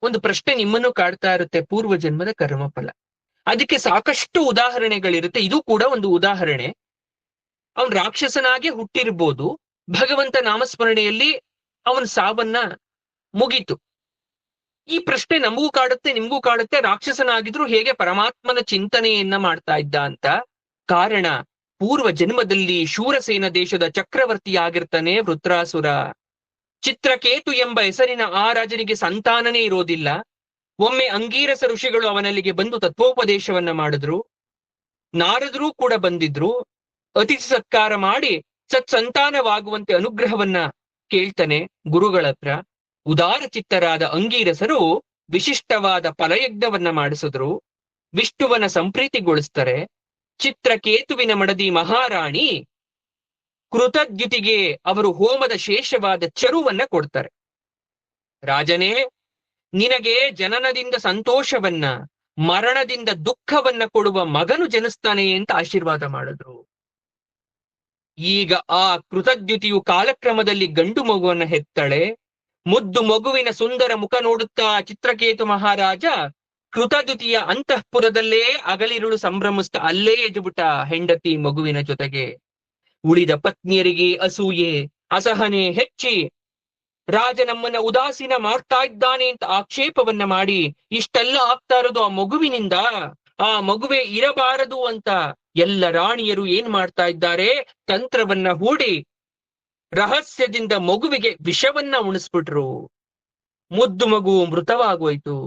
ಒಂದು ಪ್ರಶ್ನೆ ನಿಮ್ಮನ್ನು ಕಾಡ್ತಾ ಇರುತ್ತೆ, ಪೂರ್ವ ಜನ್ಮದ ಕರ್ಮಫಲ. ಅದಕ್ಕೆ ಸಾಕಷ್ಟು ಉದಾಹರಣೆಗಳಿರುತ್ತೆ. ಇದು ಕೂಡ ಒಂದು ಉದಾಹರಣೆ. ಅವನ್ ರಾಕ್ಷಸನಾಗೆ ಹುಟ್ಟಿರ್ಬೋದು, ಭಗವಂತ ನಾಮಸ್ಮರಣೆಯಲ್ಲಿ ಅವನ ಸಾವನ್ನ ಮುಗೀತು. ಈ ಪ್ರಶ್ನೆ ನಮಗೂ ಕಾಡುತ್ತೆ, ನಿಮ್ಗೂ ಕಾಡುತ್ತೆ. ರಾಕ್ಷಸನಾಗಿದ್ರು ಹೇಗೆ ಪರಮಾತ್ಮನ ಚಿಂತನೆಯನ್ನ ಮಾಡ್ತಾ ಇದ್ದ ಅಂತ. ಕಾರಣ, ಪೂರ್ವ ಜನ್ಮದಲ್ಲಿ ಶೂರಸೇನ ದೇಶದ ಚಕ್ರವರ್ತಿಯಾಗಿರ್ತಾನೆ ವೃತ್ರಾಸುರ. ಚಿತ್ರಕೇತು ಎಂಬ ಹೆಸರಿನ ಆ ರಾಜನಿಗೆ ಸಂತಾನನೇ ಇರೋದಿಲ್ಲ. ಒಮ್ಮೆ ಅಂಗೀರಸ ಋಷಿಗಳು ಅವನಲ್ಲಿಗೆ ಬಂದು ತತ್ವೋಪದೇಶವನ್ನ ಮಾಡಿದ್ರು. ನಾರದರೂ ಕೂಡ ಬಂದಿದ್ರು. ಅತಿಥಿ ಸತ್ಕಾರ ಮಾಡಿ ಸತ್ಸಂತಾನವಾಗುವಂತೆ ಅನುಗ್ರಹವನ್ನ ಕೇಳ್ತಾನೆ ಗುರುಗಳ ಹತ್ರ. ಉದಾರ ಚಿತ್ತರಾದ ಅಂಗೀರಸರು ವಿಶಿಷ್ಟವಾದ ಫಲಯಜ್ಞವನ್ನ ಮಾಡಿಸಿದ್ರು. ವಿಷ್ಣುವನ್ನ ಸಂಪ್ರೀತಿಗೊಳಿಸ್ತಾರೆ. ಚಿತ್ರಕೇತುವಿನ ಮಡದಿ ಮಹಾರಾಣಿ ಕೃತದ್ಯುತಿಗೆ ಅವರು ಹೋಮದ ಶೇಷವಾದ ಚರುವನ್ನ ಕೊಡ್ತಾರೆ. ರಾಜನೇ, ನಿನಗೆ ಜನನದಿಂದ ಸಂತೋಷವನ್ನ, ಮರಣದಿಂದ ದುಃಖವನ್ನ ಕೊಡುವ ಮಗನು ಜನಿಸ್ತಾನೆ ಅಂತ ಆಶೀರ್ವಾದ ಮಾಡಿದ್ರು. ಈಗ ಆ ಕೃತದ್ಯುತಿಯು ಕಾಲಕ್ರಮದಲ್ಲಿ ಗಂಡು ಮಗುವನ್ನ ಹೆತ್ತಾಳೆ. ಮುದ್ದು ಮಗುವಿನ ಸುಂದರ ಮುಖ ನೋಡುತ್ತಾ ಚಿತ್ರಕೇತು ಮಹಾರಾಜ ಕೃತದ್ಯುತಿಯ ಅಂತಃಪುರದಲ್ಲೇ ಅಗಲಿರುಳು ಸಂಭ್ರಮಿಸ್ತಾ ಅಲ್ಲೇ ಎದ್ದುಬಿಟ್ಟ ಹೆಂಡತಿ ಮಗುವಿನ ಜೊತೆಗೆ. ಉಳಿದ ಪತ್ನಿಯರಿಗೆ ಅಸೂಯೆ ಅಸಹನೆ ಹೆಚ್ಚಿ ರಾಜ ನಮ್ಮನ್ನ ಉದಾಸೀನ ಮಾಡ್ತಾ ಇದ್ದಾನೆ ಅಂತ ಆಕ್ಷೇಪವನ್ನ ಮಾಡಿ, ಇಷ್ಟೆಲ್ಲ ಆಗ್ತಾ ಇರೋದು ಆ ಮಗುವಿನಿಂದ, ಆ ಮಗುವೆ ಇರಬಾರದು ಅಂತ ಎಲ್ಲ ರಾಣಿಯರು ಏನ್ ಮಾಡ್ತಾ ಇದ್ದಾರೆ, ತಂತ್ರವನ್ನ ಹೂಡಿ ರಹಸ್ಯದಿಂದ ಮಗುವಿಗೆ ವಿಷವನ್ನ ಉಣಿಸ್ಬಿಟ್ರು. ಮುದ್ದು ಮಗು ಮೃತವಾಗೋಯ್ತು.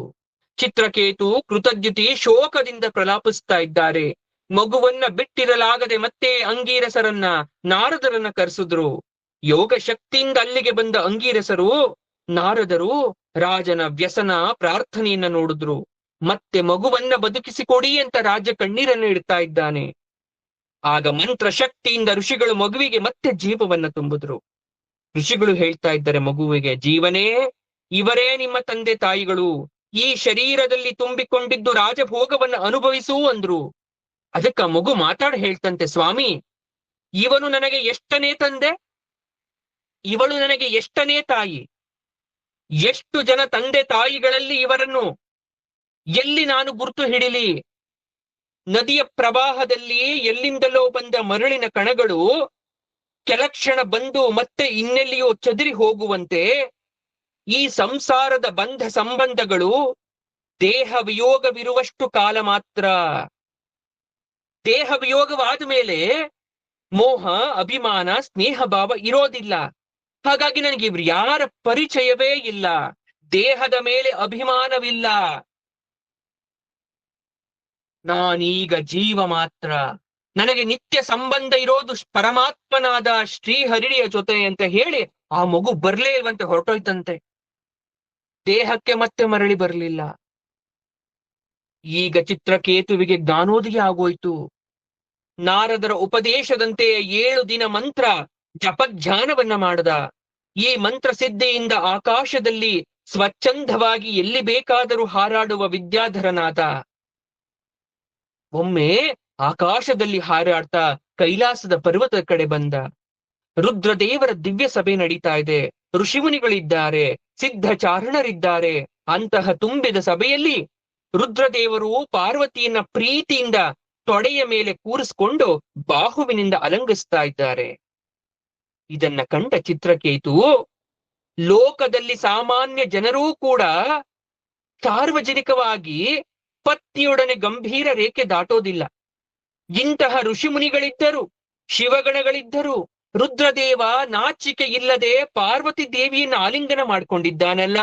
ಚಿತ್ರಕೇತು ಕೃತಜ್ಞತೆ ಶೋಕದಿಂದ ಪ್ರಲಾಪಿಸ್ತಾ ಇದ್ದಾರೆ. ಮಗುವನ್ನ ಬಿಟ್ಟಿರಲಾಗದೆ ಮತ್ತೆ ಅಂಗೀರಸರನ್ನ ನಾರದರನ್ನ ಕರೆಸಿದ್ರು. ಯೋಗ ಶಕ್ತಿಯಿಂದ ಅಲ್ಲಿಗೆ ಬಂದ ಅಂಗೀರಸರು ನಾರದರು ರಾಜನ ವ್ಯಸನ ಪ್ರಾರ್ಥನೆಯನ್ನ ನೋಡಿದ್ರು. ಮತ್ತೆ ಮಗುವನ್ನ ಬದುಕಿಸಿಕೊಡಿ ಅಂತ ರಾಜ ಕಣ್ಣೀರನ್ನು ಇಡ್ತಾ ಇದ್ದಾನೆ. ಆಗ ಮಂತ್ರ ಶಕ್ತಿಯಿಂದ ಋಷಿಗಳು ಮಗುವಿಗೆ ಮತ್ತೆ ಜೀವವನ್ನ ತುಂಬಿದ್ರು. ಋಷಿಗಳು ಹೇಳ್ತಾ ಇದ್ದಾರೆ ಮಗುವಿಗೆ, ಜೀವನೇ, ಇವರೇ ನಿಮ್ಮ ತಂದೆ ತಾಯಿಗಳು. ಈ ಶರೀರದಲ್ಲಿ ತುಂಬಿಕೊಂಡಿದ್ದು ರಾಜಭೋಗವನ್ನ ಅನುಭವಿಸು ಅಂದ್ರು. ಅದಕ್ಕ ಮಗು ಮಾತಾಡಿ ಹೇಳ್ತಂತೆ, ಸ್ವಾಮಿ, ಇವನು ನನಗೆ ಎಷ್ಟನೇ ತಂದೆ, ಇವಳು ನನಗೆ ಎಷ್ಟನೇ ತಾಯಿ, ಎಷ್ಟು ಜನ ತಂದೆ ತಾಯಿಗಳಲ್ಲಿ ಇವರನ್ನು ಎಲ್ಲಿ ನಾನು ಗುರುತು ಹಿಡಿಲಿ? ನದಿಯ ಪ್ರವಾಹದಲ್ಲಿ ಎಲ್ಲಿಂದಲೋ ಬಂದ ಮರಳಿನ ಕಣಗಳು ಕೆಲಕ್ಷಣ ಬಂದು ಮತ್ತೆ ಇನ್ನೆಲ್ಲಿಯೋ ಚದುರಿ ಹೋಗುವಂತೆ ಈ ಸಂಸಾರದ ಬಂಧ ಸಂಬಂಧಗಳು ದೇಹ ವಿಯೋಗವಿರುವಷ್ಟು ಕಾಲ ಮಾತ್ರ. ದೇಹ ವಿಯೋಗವಾದ ಮೇಲೆ ಮೋಹ, ಅಭಿಮಾನ, ಸ್ನೇಹ ಭಾವ ಇರೋದಿಲ್ಲ. ಹಾಗಾಗಿ ನನಗೆ ಇವ್ರು ಯಾರ ಪರಿಚಯವೇ ಇಲ್ಲ. ದೇಹದ ಮೇಲೆ ಅಭಿಮಾನವಿಲ್ಲ. ನಾನೀಗ ಜೀವ ಮಾತ್ರ. ನನಗೆ ನಿತ್ಯ ಸಂಬಂಧ ಇರೋದು ಪರಮಾತ್ಮನಾದ ಶ್ರೀಹರಿಯ ಜೊತೆ ಅಂತ ಹೇಳಿ ಆ ಮಗು ಬರ್ಲೇ ಇಲ್ವಂತೆ, ಹೊರಟೋಯ್ತಂತೆ. ದೇಹಕ್ಕೆ ಮತ್ತೆ ಮರಳಿ ಬರಲಿಲ್ಲ. ಈಗ ಚಿತ್ರಕೇತುವಿಗೆ ಜ್ಞಾನೋದಯ ಆಗೋಯ್ತು. ನಾರದರ ಉಪದೇಶದಂತೆ 7 ದಿನ ಮಂತ್ರ ಜಪಧ್ಯಾನವನ್ನ ಮಾಡದ. ಈ ಮಂತ್ರ ಸಿದ್ಧಿಯಿಂದ ಆಕಾಶದಲ್ಲಿ ಸ್ವಚ್ಛಂದವಾಗಿ ಎಲ್ಲಿ ಬೇಕಾದರೂ ಹಾರಾಡುವ ವಿದ್ಯಾಧರನಾದ. ಒಮ್ಮೆ ಆಕಾಶದಲ್ಲಿ ಹಾರಾಡ್ತಾ ಕೈಲಾಸದ ಪರ್ವತದ ಕಡೆ ಬಂದ. ರುದ್ರದೇವರ ದಿವ್ಯ ಸಭೆ ನಡೀತಾ ಇದೆ. ಋಷಿಮುನಿಗಳಿದ್ದಾರೆ, ಸಿದ್ಧಚಾರಣರಿದ್ದಾರೆ. ಅಂತಹ ತುಂಬಿದ ಸಭೆಯಲ್ಲಿ ರುದ್ರದೇವರು ಪಾರ್ವತಿಯನ್ನ ಪ್ರೀತಿಯಿಂದ ತೊಡೆಯ ಮೇಲೆ ಕೂರಿಸ್ಕೊಂಡು ಬಾಹುವಿನಿಂದ ಅಲಂಗಿಸ್ತಾ ಇದ್ದಾರೆ. ಇದನ್ನ ಕಂಡ ಚಿತ್ರಕೇತು, ಲೋಕದಲ್ಲಿ ಸಾಮಾನ್ಯ ಜನರೂ ಕೂಡ ಸಾರ್ವಜನಿಕವಾಗಿ ಪತ್ನಿಯೊಡನೆ ಗಂಭೀರ ರೇಖೆ ದಾಟೋದಿಲ್ಲ. ಇಂತಹ ಋಷಿಮುನಿಗಳಿದ್ದರು, ಶಿವಗಣಗಳಿದ್ದರು. ರುದ್ರದೇವ ನಾಚಿಕೆ ಇಲ್ಲದೆ ಪಾರ್ವತಿ ದೇವಿಯನ್ನ ಆಲಿಂಗನ ಮಾಡ್ಕೊಂಡಿದ್ದಾನಲ್ಲ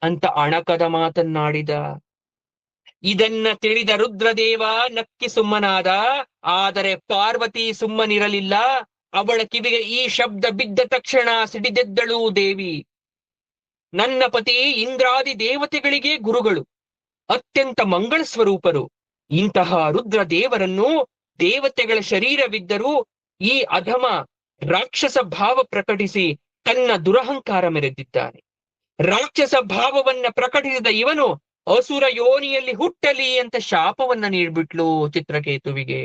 ಅಂತ ಅಣಕದ ಮಾತನ್ನಾಡಿದ. ಇದನ್ನ ತಿಳಿದ ರುದ್ರದೇವ ನಕ್ಕಿ ಸುಮ್ಮನಾದ. ಆದರೆ ಪಾರ್ವತಿ ಸುಮ್ಮನಿರಲಿಲ್ಲ. ಅವಳ ಕಿವಿಗೆ ಈ ಶಬ್ದ ಬಿದ್ದ ತಕ್ಷಣ ಸಿಡಿದೆದ್ದಳು ದೇವಿ. ನನ್ನ ಪತಿ ಇಂದ್ರಾದಿ ದೇವತೆಗಳಿಗೆ ಗುರುಗಳು, ಅತ್ಯಂತ ಮಂಗಳ ಸ್ವರೂಪರು. ಇಂತಹ ರುದ್ರದೇವರನ್ನು ದೇವತೆಗಳ ಶರೀರವಿದ್ದರೂ ಈ ಅಧಮ ರಾಕ್ಷಸ ಭಾವ ಪ್ರಕಟಿಸಿ ತನ್ನ ದುರಹಂಕಾರ ಮೆರೆದಿದ್ದಾನೆ. ರಾಕ್ಷಸ ಭಾವವನ್ನ ಪ್ರಕಟಿಸಿದ ಇವನು ಅಸುರ ಯೋನಿಯಲ್ಲಿ ಹುಟ್ಟಲಿ ಅಂತ ಶಾಪವನ್ನ ನೀಡ್ಬಿಟ್ಲು ಚಿತ್ರಕೇತುವಿಗೆ.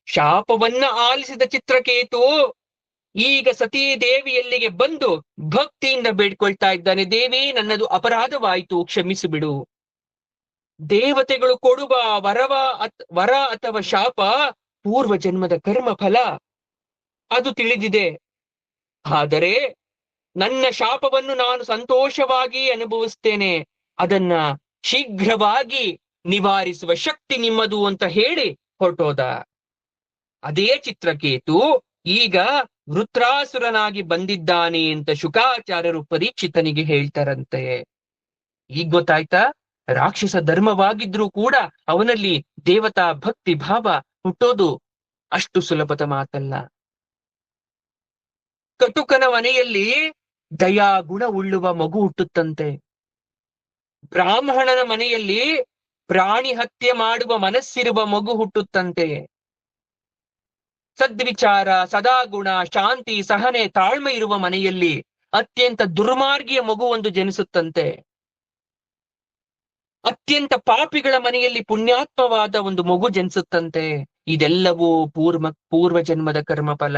ಶಾಪವನ್ನ ಆಲಿಸಿದ ಚಿತ್ರಕೇತು ಈಗ ಸತೀ ದೇವಿಯಲ್ಲಿಗೆ ಬಂದು ಭಕ್ತಿಯಿಂದ ಬೇಡ್ಕೊಳ್ತಾ ಇದ್ದಾನೆ. ದೇವಿ, ನನ್ನದು ಅಪರಾಧವಾಯಿತು, ಕ್ಷಮಿಸಿಬಿಡು. ದೇವತೆಗಳು ಕೊಡುವ ವರ ಅಥವಾ ಶಾಪ ಪೂರ್ವ ಜನ್ಮದ ಕರ್ಮ ಫಲ, ಅದು ತಿಳಿದಿದೆ. ಆದರೆ ನನ್ನ ಶಾಪವನ್ನು ನಾನು ಸಂತೋಷವಾಗಿ ಅನುಭವಿಸ್ತೇನೆ. ಅದನ್ನ ಶೀಘ್ರವಾಗಿ ನಿವಾರಿಸುವ ಶಕ್ತಿ ನಿಮ್ಮದು ಅಂತ ಹೇಳಿ ಹೊರಟೋದ. ಅದೇ ಚಿತ್ರಕೇತು ಈಗ ವೃತ್ರಾಸುರನಾಗಿ ಬಂದಿದ್ದಾನೆ ಅಂತ ಶುಕಾಚಾರ್ಯರು ಪರೀಕ್ಷಿತನಿಗೆ ಹೇಳ್ತಾರಂತೆ. ಈಗ ಗೊತ್ತಾಯ್ತಾ, ರಾಕ್ಷಸ ಧರ್ಮವಾಗಿದ್ರೂ ಕೂಡ ಅವನಲ್ಲಿ ದೇವತಾ ಭಕ್ತಿ ಭಾವ ಹುಟ್ಟೋದು ಅಷ್ಟು ಸುಲಭದ ಮಾತಲ್ಲ. ಕಟುಕನ ಮನೆಯಲ್ಲಿ ದಯಾಗುಣ ಉಳ್ಳುವ ಮಗು ಹುಟ್ಟುತ್ತಂತೆ. ಬ್ರಾಹ್ಮಣನ ಮನೆಯಲ್ಲಿ ಪ್ರಾಣಿ ಹತ್ಯೆ ಮಾಡುವ ಮನಸ್ಸಿರುವ ಮಗು ಹುಟ್ಟುತ್ತಂತೆ. ಸದ್ವಿಚಾರ, ಸದಾಗುಣ, ಶಾಂತಿ, ಸಹನೆ, ತಾಳ್ಮೆ ಇರುವ ಮನೆಯಲ್ಲಿ ಅತ್ಯಂತ ದುರ್ಮಾರ್ಗಿಯ ಮಗು ಒಂದು ಜನಿಸುತ್ತಂತೆ. ಅತ್ಯಂತ ಪಾಪಿಗಳ ಮನೆಯಲ್ಲಿ ಪುಣ್ಯಾತ್ಮವಾದ ಒಂದು ಮಗು ಜನಿಸುತ್ತಂತೆ. ಇದೆಲ್ಲವೂ ಪೂರ್ವ ಜನ್ಮದ ಕರ್ಮಫಲ.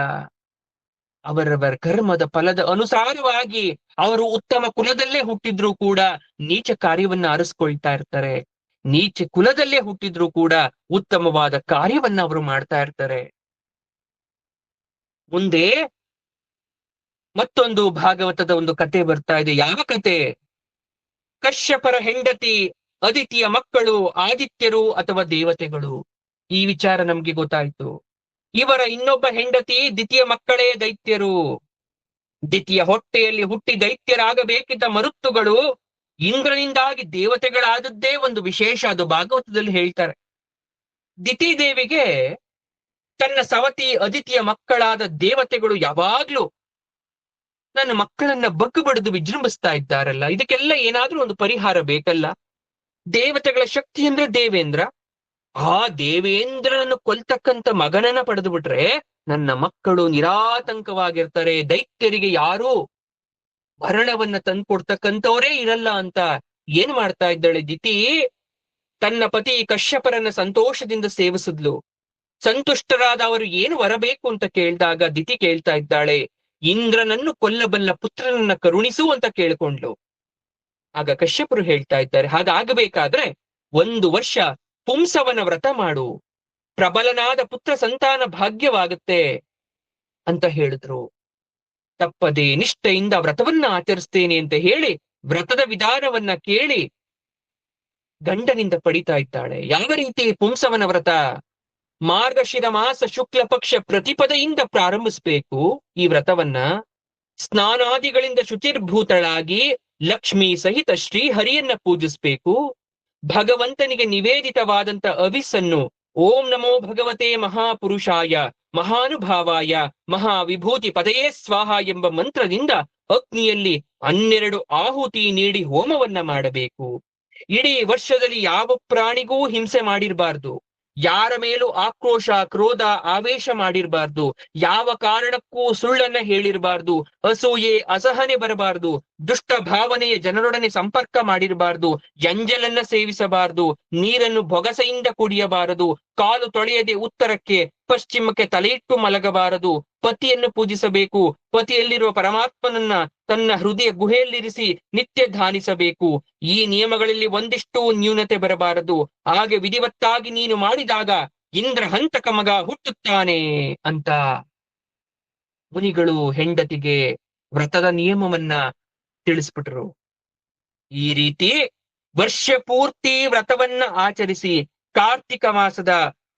ಅವರವರ ಕರ್ಮದ ಫಲದ ಅನುಸಾರವಾಗಿ ಅವರು ಉತ್ತಮ ಕುಲದಲ್ಲೇ ಹುಟ್ಟಿದ್ರೂ ಕೂಡ ನೀಚ ಕಾರ್ಯವನ್ನ ಅರಸ್ಕೊಳ್ತಾ ಇರ್ತಾರೆ. ನೀಚ ಕುಲದಲ್ಲೇ ಹುಟ್ಟಿದ್ರೂ ಕೂಡ ಉತ್ತಮವಾದ ಕಾರ್ಯವನ್ನ ಅವರು ಮಾಡ್ತಾ ಇರ್ತಾರೆ. ಮುಂದೆ ಮತ್ತೊಂದು ಭಾಗವತದ ಒಂದು ಕತೆ ಬರ್ತಾ ಇದೆ. ಯಾವ ಕತೆ? ಕಶ್ಯಪರ ಹೆಂಡತಿ ಅದಿತಿಯ ಮಕ್ಕಳು ಆದಿತ್ಯರು ಅಥವಾ ದೇವತೆಗಳು. ಈ ವಿಚಾರ ನಮ್ಗೆ ಗೊತ್ತಾಯ್ತು. ಇವರ ಇನ್ನೊಬ್ಬ ಹೆಂಡತಿ ದಿತಿಯ ಮಕ್ಕಳೇ ದೈತ್ಯರು. ದಿತಿಯ ಹೊಟ್ಟೆಯಲ್ಲಿ ಹುಟ್ಟಿ ದೈತ್ಯರಾಗಬೇಕಿದ್ದ ಮರುತ್ತುಗಳು ಇಂದ್ರನಿಂದಾಗಿ ದೇವತೆಗಳಾದದ್ದೇ ಒಂದು ವಿಶೇಷ. ಅದು ಭಾಗವತದಲ್ಲಿ ಹೇಳ್ತಾರೆ. ದಿತಿ ದೇವಿಗೆ ತನ್ನ ಸವತಿ ಅದಿತಿಯ ಮಕ್ಕಳಾದ ದೇವತೆಗಳು ಯಾವಾಗ್ಲೂ ನನ್ನ ಮಕ್ಕಳನ್ನ ಬಗ್ಗು ಬಡಿದು ವಿಜೃಂಭಿಸ್ತಾ ಇದ್ದಾರಲ್ಲ, ಇದಕ್ಕೆಲ್ಲ ಏನಾದ್ರೂ ಒಂದು ಪರಿಹಾರ ಬೇಕಲ್ಲ. ದೇವತೆಗಳ ಶಕ್ತಿ ಅಂದ್ರೆ ದೇವೇಂದ್ರ. ಆ ದೇವೇಂದ್ರನನ್ನು ಕೊಲ್ತಕ್ಕಂತ ಮಗನನ್ನ ಪಡೆದು ಬಿಟ್ರೆ ನನ್ನ ಮಕ್ಕಳು ನಿರಾತಂಕವಾಗಿರ್ತಾರೆ. ದೈತ್ಯರಿಗೆ ಯಾರೂ ಮರಣವನ್ನ ತಂದ್ಕೊಡ್ತಕ್ಕಂಥವರೇ ಇರಲ್ಲ ಅಂತ ಏನ್ ಮಾಡ್ತಾ ಇದ್ದಾಳೆ ದಿತಿ? ತನ್ನ ಪತಿ ಕಶ್ಯಪರನ್ನ ಸಂತೋಷದಿಂದ ಸೇವಿಸಿದ್ಲು. ಸಂತುಷ್ಟರಾದ ಅವರು ಏನು ಬರಬೇಕು ಅಂತ ಕೇಳಿದಾಗ ದಿತಿ ಕೇಳ್ತಾ ಇದ್ದಾಳೆ, ಇಂದ್ರನನ್ನು ಕೊಲ್ಲಬಲ್ಲ ಪುತ್ರನನ್ನ ಕರುಣಿಸು ಅಂತ ಕೇಳ್ಕೊಂಡ್ಲು. ಆಗ ಕಶ್ಯಪರು ಹೇಳ್ತಾ ಇದ್ದಾರೆ, ಹಾಗಾಗಬೇಕಾದ್ರೆ 1 ವರ್ಷ ಪುಂಸವನ ವ್ರತ ಮಾಡು, ಪ್ರಬಲನಾದ ಪುತ್ರ ಸಂತಾನ ಭಾಗ್ಯವಾಗುತ್ತೆ. ಅಂತ ಹೇಳಿದ್ರು. ತಪ್ಪದೆ ನಿಷ್ಠೆಯಿಂದ ವ್ರತವನ್ನ ಆಚರಿಸ್ತೇನೆ ಅಂತ ಹೇಳಿ ವ್ರತದ ವಿಧಾನವನ್ನ ಕೇಳಿ ಗಂಡನಿಂದ ಪಡಿತಾ ಇದ್ದಾಳೆ. ಯಾವ ರೀತಿ ಪುಂಸವನ ವ್ರತ? ಮಾರ್ಗಶಿರ ಮಾಸ ಶುಕ್ಲ ಪಕ್ಷ ಪ್ರತಿಪದೆಯಿಂದ ಪ್ರಾರಂಭಿಸಬೇಕು ಈ ವ್ರತವನ್ನ. ಸ್ನಾನಾದಿಗಳಿಂದ ಶುಚಿರ್ಭೂತಳಾಗಿ ಲಕ್ಷ್ಮೀ ಸಹಿತ ಶ್ರೀಹರಿಯನ್ನ ಪೂಜಿಸ್ಬೇಕು. ಭಗವಂತನಿಗೆ ನಿವೇದಿತವಾದಂತ ಅವಿಸ್ಸನ್ನು ಓಂ ನಮೋ ಭಗವತೆ ಮಹಾಪುರುಷಾಯ ಮಹಾನುಭಾವಾಯ ಮಹಾವಿಭೂತಿ ಪದಯೇ ಸ್ವಾಹ ಎಂಬ ಮಂತ್ರದಿಂದ ಅಗ್ನಿಯಲ್ಲಿ 12 ಆಹುತಿ ನೀಡಿ ಹೋಮವನ್ನ ಮಾಡಬೇಕು. ಇಡೀ ವರ್ಷದಲ್ಲಿ ಯಾವ ಪ್ರಾಣಿಗೂ ಹಿಂಸೆ ಮಾಡಿರಬಾರ್ದು, ಯಾರ ಮೇಲೂ ಆಕ್ರೋಶ ಕ್ರೋಧ ಆವೇಶ ಮಾಡಿರಬಾರ್ದು, ಯಾವ ಕಾರಣಕ್ಕೂ ಸುಳ್ಳನ್ನ ಹೇಳಿರಬಾರ್ದು, ಅಸೂಯೆ ಅಸಹನೆ ಬರಬಾರ್ದು, ದುಷ್ಟ ಭಾವನೆಯ ಜನರೊಡನೆ ಸಂಪರ್ಕ ಮಾಡಿರಬಾರ್ದು, ಎಂಜಲನ್ನ ಸೇವಿಸಬಾರ್ದು, ನೀರನ್ನು ಬೊಗಸೆಯಿಂದ ಕುಡಿಯಬಾರದು, ಕಾಲು ತೊಳೆಯದೆ ಉತ್ತರಕ್ಕೆ ಪಶ್ಚಿಮಕ್ಕೆ ತಲೆಯಿಟ್ಟು ಮಲಗಬಾರದು, ಪತಿಯನ್ನು ಪೂಜಿಸಬೇಕು, ಪತಿಯಲ್ಲಿರುವ ಪರಮಾತ್ಮನನ್ನ ತನ್ನ ಹೃದಯ ಗುಹೆಯಲ್ಲಿರಿಸಿ ನಿತ್ಯ ಧ್ಯಾನಿಸಬೇಕು. ಈ ನಿಯಮಗಳಲ್ಲಿ ಒಂದಿಷ್ಟು ನ್ಯೂನತೆ ಬರಬಾರದು. ಹಾಗೆ ವಿಧಿವತ್ತಾಗಿ ನೀನು ಮಾಡಿದಾಗ ಇಂದ್ರ ಹಂತಕ ಮಗ ಹುಟ್ಟುತ್ತಾನೆ ಅಂತ ಮುನಿಗಳು ಹೆಂಡತಿಗೆ ವ್ರತದ ನಿಯಮವನ್ನ ತಿಳಿಸ್ಬಿಟ್ರು. ಈ ರೀತಿ ವರ್ಷ ಪೂರ್ತಿ ವ್ರತವನ್ನ ಆಚರಿಸಿ ಕಾರ್ತಿಕ ಮಾಸದ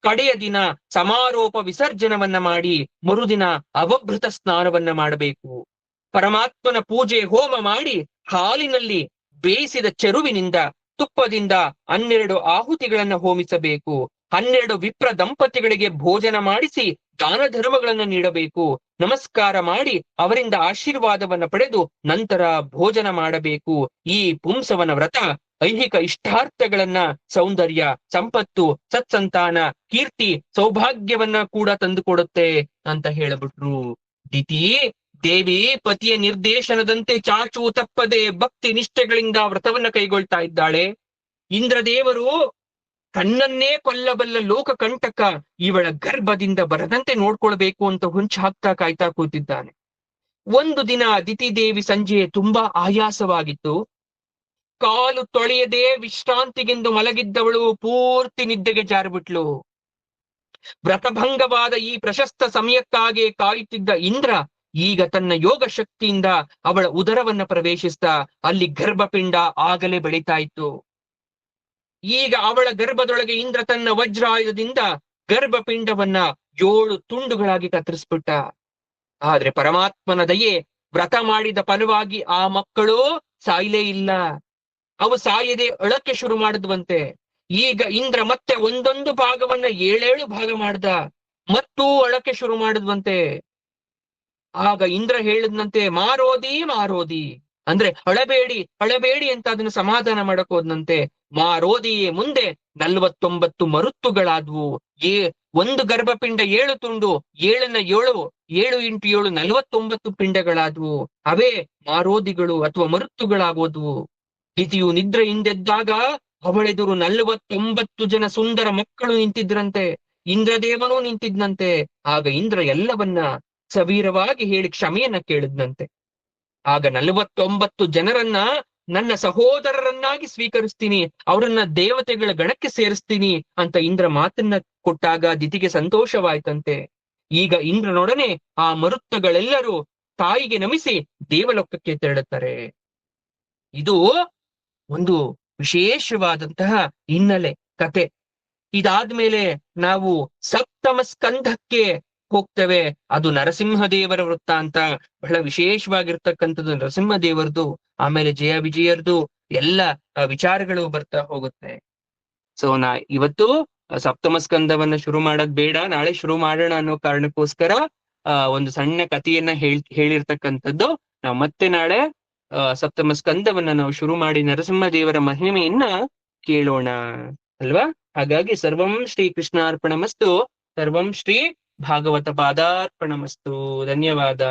ಕಡೆಯ ದಿನ ಸಮಾರೋಪ ವಿಸರ್ಜನವನ್ನ ಮಾಡಿ ಮರುದಿನ ಅವಭೃತ ಸ್ನಾನವನ್ನ ಮಾಡಬೇಕು. ಪರಮಾತ್ಮನ ಪೂಜೆ ಹೋಮ ಮಾಡಿ ಹಾಲಿನಲ್ಲಿ ಬೇಯಿಸಿದ ಚೆರುವಿನಿಂದ ತುಪ್ಪದಿಂದ 12 ಆಹುತಿಗಳನ್ನ ಹೋಮಿಸಬೇಕು. 12 ವಿಪ್ರ ದಂಪತಿಗಳಿಗೆ ಭೋಜನ ಮಾಡಿಸಿ ದಾನ ಧರ್ಮಗಳನ್ನು ನೀಡಬೇಕು. ನಮಸ್ಕಾರ ಮಾಡಿ ಅವರಿಂದ ಆಶೀರ್ವಾದವನ್ನ ಪಡೆದು ನಂತರ ಭೋಜನ ಮಾಡಬೇಕು. ಈ ಪುಂಸವನ ವ್ರತ ಐಹಿಕ ಇಷ್ಟಾರ್ಥಗಳನ್ನ, ಸೌಂದರ್ಯ, ಸಂಪತ್ತು, ಸತ್ಸಂತಾನ, ಕೀರ್ತಿ, ಸೌಭಾಗ್ಯವನ್ನ ಕೂಡ ತಂದುಕೊಡುತ್ತೆ ಅಂತ ಹೇಳಿಬಿಟ್ರು. ದಿತಿ ದೇವಿ ಪತಿಯ ನಿರ್ದೇಶನದಂತೆ ಚಾಚು ತಪ್ಪದೆ ಭಕ್ತಿ ನಿಷ್ಠೆಗಳಿಂದ ವ್ರತವನ್ನ ಕೈಗೊಳ್ತಾ ಇದ್ದಾಳೆ. ಇಂದ್ರದೇವರು ತನ್ನನ್ನೇ ಕೊಲ್ಲಬಲ್ಲ ಲೋಕ ಕಂಟಕ ಇವಳ ಗರ್ಭದಿಂದ ಬರದಂತೆ ನೋಡ್ಕೊಳ್ಬೇಕು ಅಂತ ಹುಂಚು ಹಾಕ್ತಾ ಕಾಯ್ತಾ ಕೂತಿದ್ದಾನೆ. ಒಂದು ದಿನ ದಿತಿ ದೇವಿ ಸಂಜೆ ತುಂಬಾ ಆಯಾಸವಾಗಿತ್ತು. ಕಾಲು ತೊಳೆಯದೆ ವಿಶ್ರಾಂತಿಗೆಂದು ಮಲಗಿದ್ದವಳು ಪೂರ್ತಿ ನಿದ್ದೆಗೆ ಜಾರಿಬಿಟ್ಲು. ವ್ರತಭಂಗವಾದ ಈ ಪ್ರಶಸ್ತ ಸಮಯಕ್ಕಾಗಿ ಕಾಯುತ್ತಿದ್ದ ಇಂದ್ರ ಈಗ ತನ್ನ ಯೋಗ ಶಕ್ತಿಯಿಂದ ಅವಳ ಉದರವನ್ನ ಪ್ರವೇಶಿಸಿದ. ಅಲ್ಲಿ ಗರ್ಭಪಿಂಡ ಆಗಲೇ ಬೆಳೀತಾ ಇತ್ತು. ಈಗ ಅವಳ ಗರ್ಭದೊಳಗೆ ಇಂದ್ರ ತನ್ನ ವಜ್ರಾಯುಧದಿಂದ ಗರ್ಭಪಿಂಡವನ್ನ 7 ತುಂಡುಗಳಾಗಿ ಕತ್ತರಿಸ್ಬಿಟ್ಟ. ಆದ್ರೆ ಪರಮಾತ್ಮನ ದಯೆ, ವ್ರತ ಮಾಡಿದ ಫಲವಾಗಿ ಆ ಮಕ್ಕಳು ಸಾಯ್ಲೇ ಇಲ್ಲ. ಅವು ಸಾಯದೆ ಅಳಕ್ಕೆ ಶುರು ಮಾಡಿದ್ವಂತೆ. ಈಗ ಇಂದ್ರ ಮತ್ತೆ ಒಂದೊಂದು ಭಾಗವನ್ನ 7 ಭಾಗ ಮಾಡ್ದ, ಮತ್ತೂ ಅಳಕ್ಕೆ ಶುರು ಮಾಡಿದ್ವಂತೆ. ಆಗ ಇಂದ್ರ ಹೇಳಿದ್ನಂತೆ, ಮಾರೋದಿ ಮಾರೋದಿ ಅಂದ್ರೆ ಅಳಬೇಡಿ ಅಳಬೇಡಿ ಅಂತ ಅದನ್ನ ಸಮಾಧಾನ ಮಾಡಕ್ ಹೋದ್ನಂತೆ. ಮಾರೋದಿಯೇ ಮುಂದೆ 49 ಮರುತ್ತುಗಳಾದ್ವು. ಒಂದು ಗರ್ಭಪಿಂಡ 7 ತುಂಡು, 7ನ 7 7 ಇಂಟು 7 49 ಪಿಂಡಗಳಾದ್ವು. ಅವೇ ಮಾರೋದಿಗಳು ಅಥವಾ ಮರುತ್ತುಗಳಾಗೋದ್ವು. ದಿತಿಯು ನಿದ್ರೆಯಿಂದೆದ್ದಾಗ ಅವಳೆದುರು 49 ಜನ ಸುಂದರ ಮಕ್ಕಳು ನಿಂತಿದ್ರಂತೆ. ಇಂದ್ರದೇವನೂ ನಿಂತಿದ್ನಂತೆ. ಆಗ ಇಂದ್ರ ಎಲ್ಲವನ್ನ ಸವೀರವಾಗಿ ಹೇಳಿ ಕ್ಷಮೆಯನ್ನ ಕೇಳಿದ್ನಂತೆ. ಆಗ 49 ಜನರನ್ನ ನನ್ನ ಸಹೋದರರನ್ನಾಗಿ ಸ್ವೀಕರಿಸ್ತೀನಿ, ಅವರನ್ನ ದೇವತೆಗಳ ಗಣಕ್ಕೆ ಸೇರಿಸ್ತೀನಿ ಅಂತ ಇಂದ್ರ ಮಾತನ್ನ ಕೊಟ್ಟಾಗ ದಿತಿಗೆ ಸಂತೋಷವಾಯ್ತಂತೆ. ಈಗ ಇಂದ್ರನೊಡನೆ ಆ ಮರುತ್ತಗಳೆಲ್ಲರೂ ತಾಯಿಗೆ ನಮಿಸಿ ದೇವಲೋಕಕ್ಕೆ ತೆರಳುತ್ತಾರೆ. ಇದು ಒಂದು ವಿಶೇಷವಾದಂತಹ ಹಿನ್ನೆಲೆ ಕತೆ. ಇದಾದ್ಮೇಲೆ ನಾವು ಸಪ್ತಮ ಸ್ಕಂಧಕ್ಕೆ ಹೋಗ್ತೇವೆ. ಅದು ನರಸಿಂಹದೇವರ ವೃತ್ತ ಅಂತ ಬಹಳ ವಿಶೇಷವಾಗಿರ್ತಕ್ಕಂಥದ್ದು ನರಸಿಂಹದೇವರದು. ಆಮೇಲೆ ಜಯ ವಿಜಯರದು ಎಲ್ಲ ವಿಚಾರಗಳು ಬರ್ತಾ ಹೋಗುತ್ತೆ. ಸೊ ಇವತ್ತು ಸಪ್ತಮ ಸ್ಕಂದವನ್ನ ಶುರು ಮಾಡೋದ್ ಬೇಡ, ನಾಳೆ ಶುರು ಮಾಡೋಣ ಅನ್ನೋ ಕಾರಣಕ್ಕೋಸ್ಕರ ಒಂದು ಸಣ್ಣ ಕಥೆಯನ್ನ ಹೇಳಿರ್ತಕ್ಕಂಥದ್ದು. ನಾವು ಮತ್ತೆ ನಾಳೆ ಸಪ್ತಮ ಸ್ಕಂದವನ್ನ ನಾವು ಶುರು ಮಾಡಿ ನರಸಿಂಹದೇವರ ಮಹಿಮೆಯನ್ನ ಕೇಳೋಣ ಅಲ್ವಾ? ಹಾಗಾಗಿ ಸರ್ವಂ ಶ್ರೀ ಕೃಷ್ಣಾರ್ಪಣಮಸ್ತು, ಸರ್ವಂ ಶ್ರೀ ಭಾಗವತ ಪಾದಾರ್ಪಣಮಸ್ತು. ಧನ್ಯವಾದ.